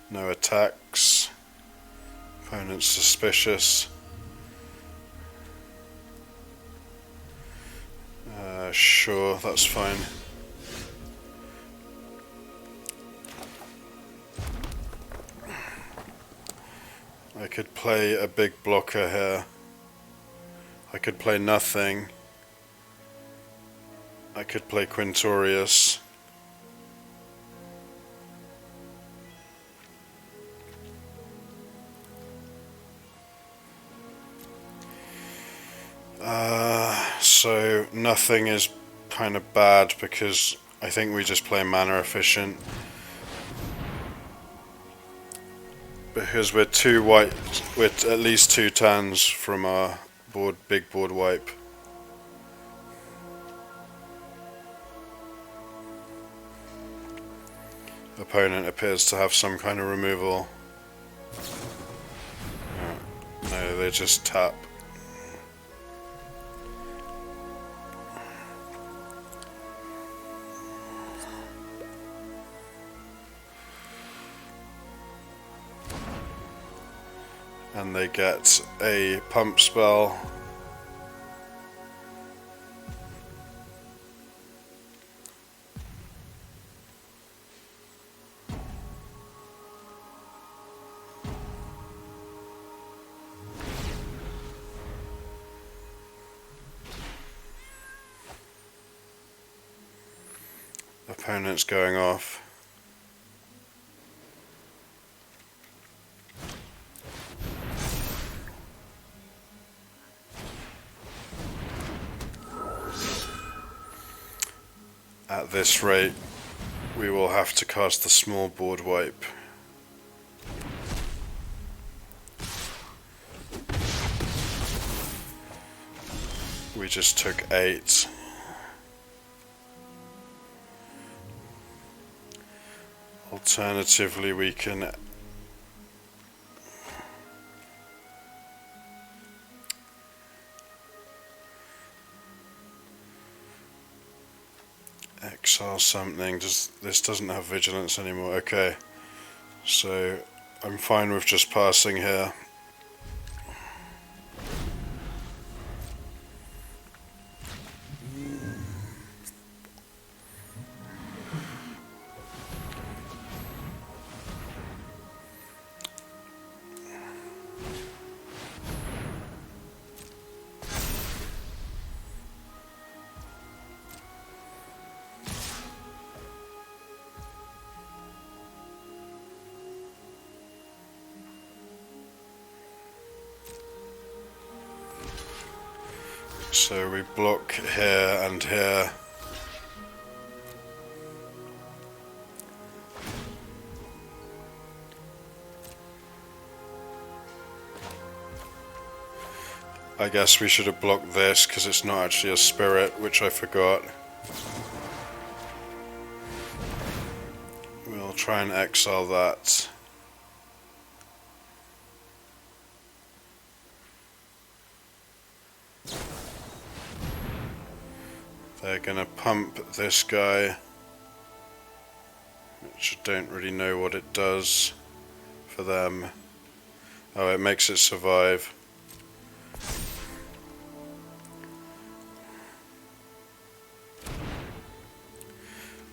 No attacks. Opponent's suspicious. Sure, that's fine. I could play a big blocker here. I could play nothing. I could play Quintorius. So nothing is kind of bad because I think we just play mana efficient. Because we're 2 white, we're at least 2 turns from our big board wipe. Opponent appears to have some kind of removal. No, they just tap. And they get a pump spell. Opponent's going off. At this rate, we will have to cast the small board wipe. We just took 8. Alternatively, we can exile something. This doesn't have vigilance anymore. Okay, so I'm fine with just passing here. So we block here and here. I guess we should have blocked this because it's not actually a spirit, which I forgot. We'll try and exile that. They're gonna pump this guy, which I don't really know what it does for them. Oh, it makes it survive.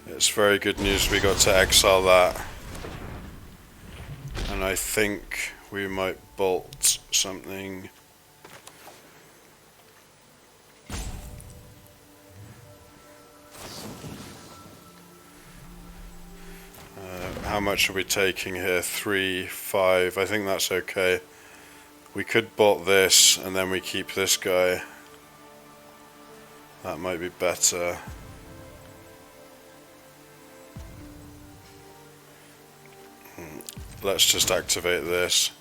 It's very good news we got to exile that. And I think we might bolt something. How much are we taking here? 3, 5. I think that's okay. We could bolt this and then we keep this guy. That might be better. Let's just activate this.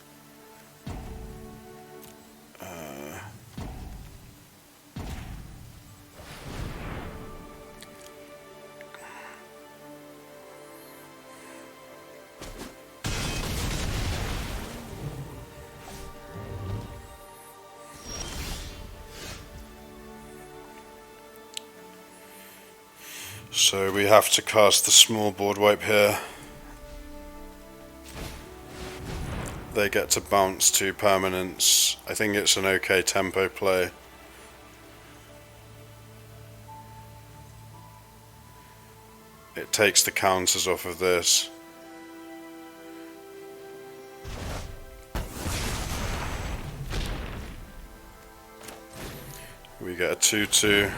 So we have to cast the small board wipe here. They get to bounce 2 permanents. I think it's an okay tempo play. It takes the counters off of this. We get a 2/2.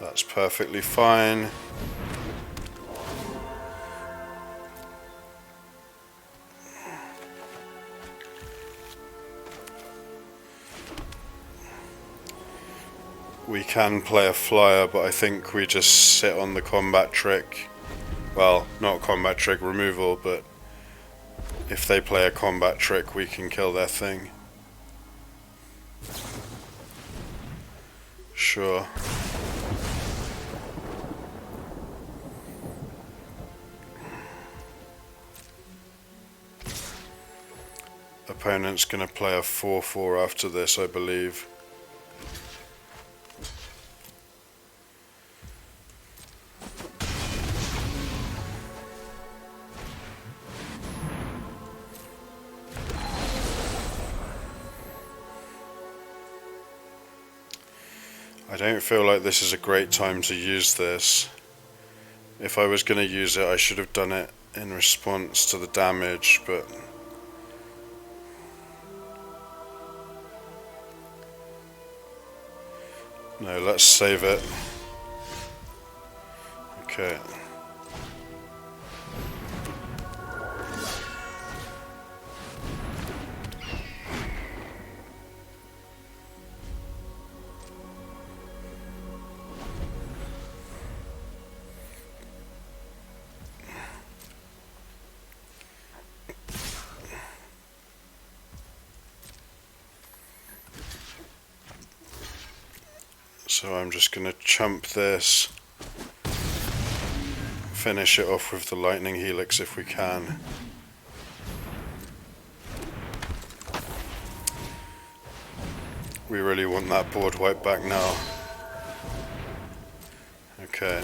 That's perfectly fine. We can play a flyer, but I think we just sit on the combat trick. Well, not combat trick, removal, but if they play a combat trick, we can kill their thing. Sure. Opponent's gonna play a 4/4 after this, I believe. I don't feel like this is a great time to use this. If I was gonna use it, I should have done it in response to the damage, but no, let's save it. Okay. So I'm just going to chump this, finish it off with the lightning helix if we can. We really want that board wipe back now. Okay.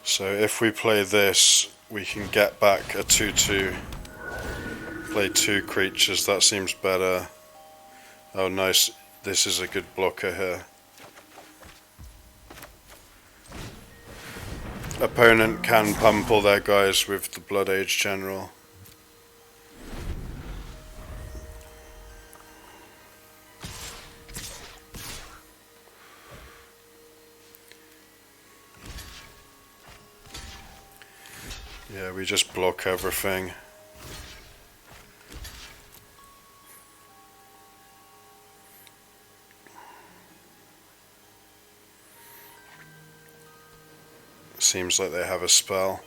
So if we play this, we can get back a 2/2. Play 2 creatures, that seems better. Oh nice, this is a good blocker here. Opponent can pump all their guys with the Blood Age General. Yeah, we just block everything. Seems like they have a spell.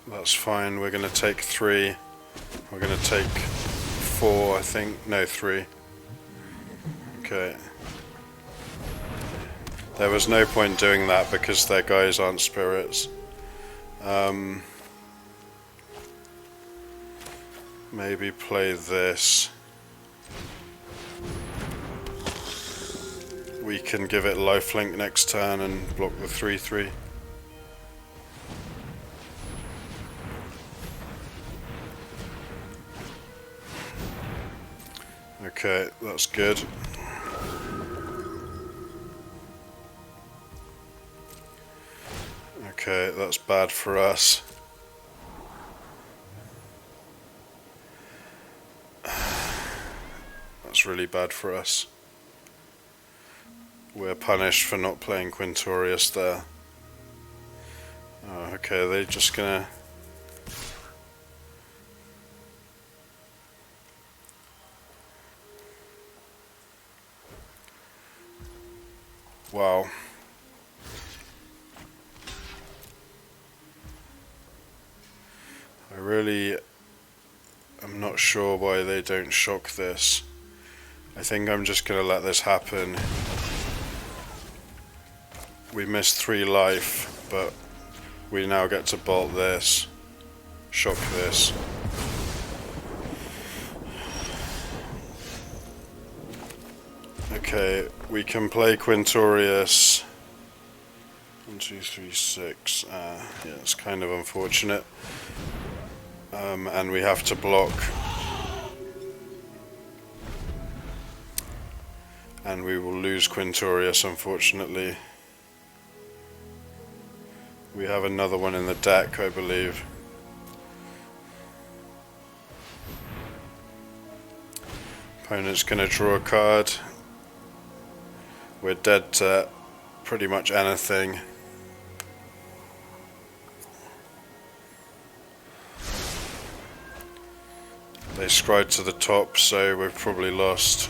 That's fine, we're going to take 3. We're going to take 4, I think. No, 3. Okay. There was no point doing that because their guys aren't spirits. Maybe play this. We can give it lifelink next turn and block the 3/3. Okay, that's good. Okay, that's bad for us. That's really bad for us. We're punished for not playing Quintorius there. Oh, okay, they're just gonna... Wow. I really am not sure why they don't shock this. I think I'm just gonna let this happen. We missed 3 life, but we now get to bolt this, shock this. Okay, we can play Quintorius. 1, 2, 3, 6. Yeah, it's kind of unfortunate. And we have to block. And we will lose Quintorius, unfortunately. We have another one in the deck, I believe. Opponent's gonna draw a card. We're dead to pretty much anything. They scryed to the top, so we've probably lost.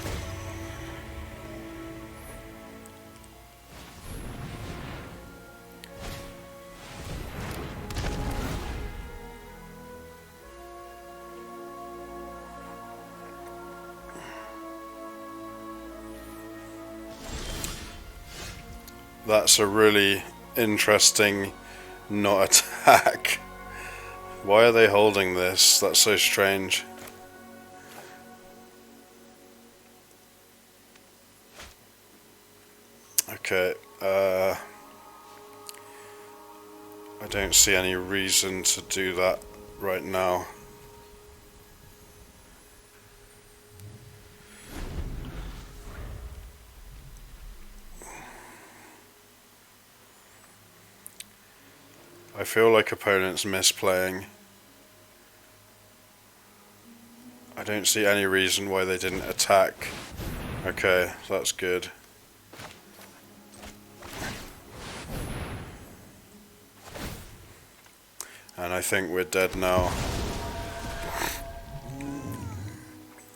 That's a really interesting not attack. Why are they holding this? That's so strange. Okay, I don't see any reason to do that right now. I feel like opponents misplaying. I don't see any reason why they didn't attack. Okay, that's good. And I think we're dead now.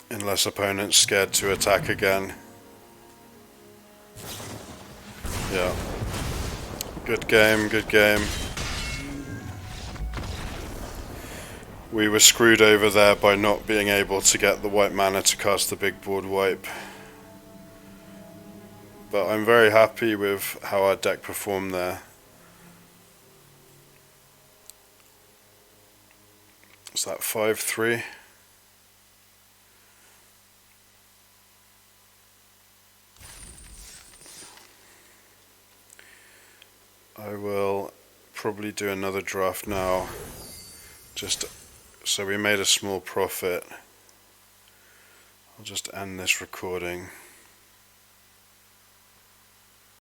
Unless opponent's scared to attack again. Yeah. Good game, good game. We were screwed over there by not being able to get the white mana to cast the big board wipe. But I'm very happy with how our deck performed there. Is that 5-3? I will probably do another draft now, just so we made a small profit. I'll just end this recording.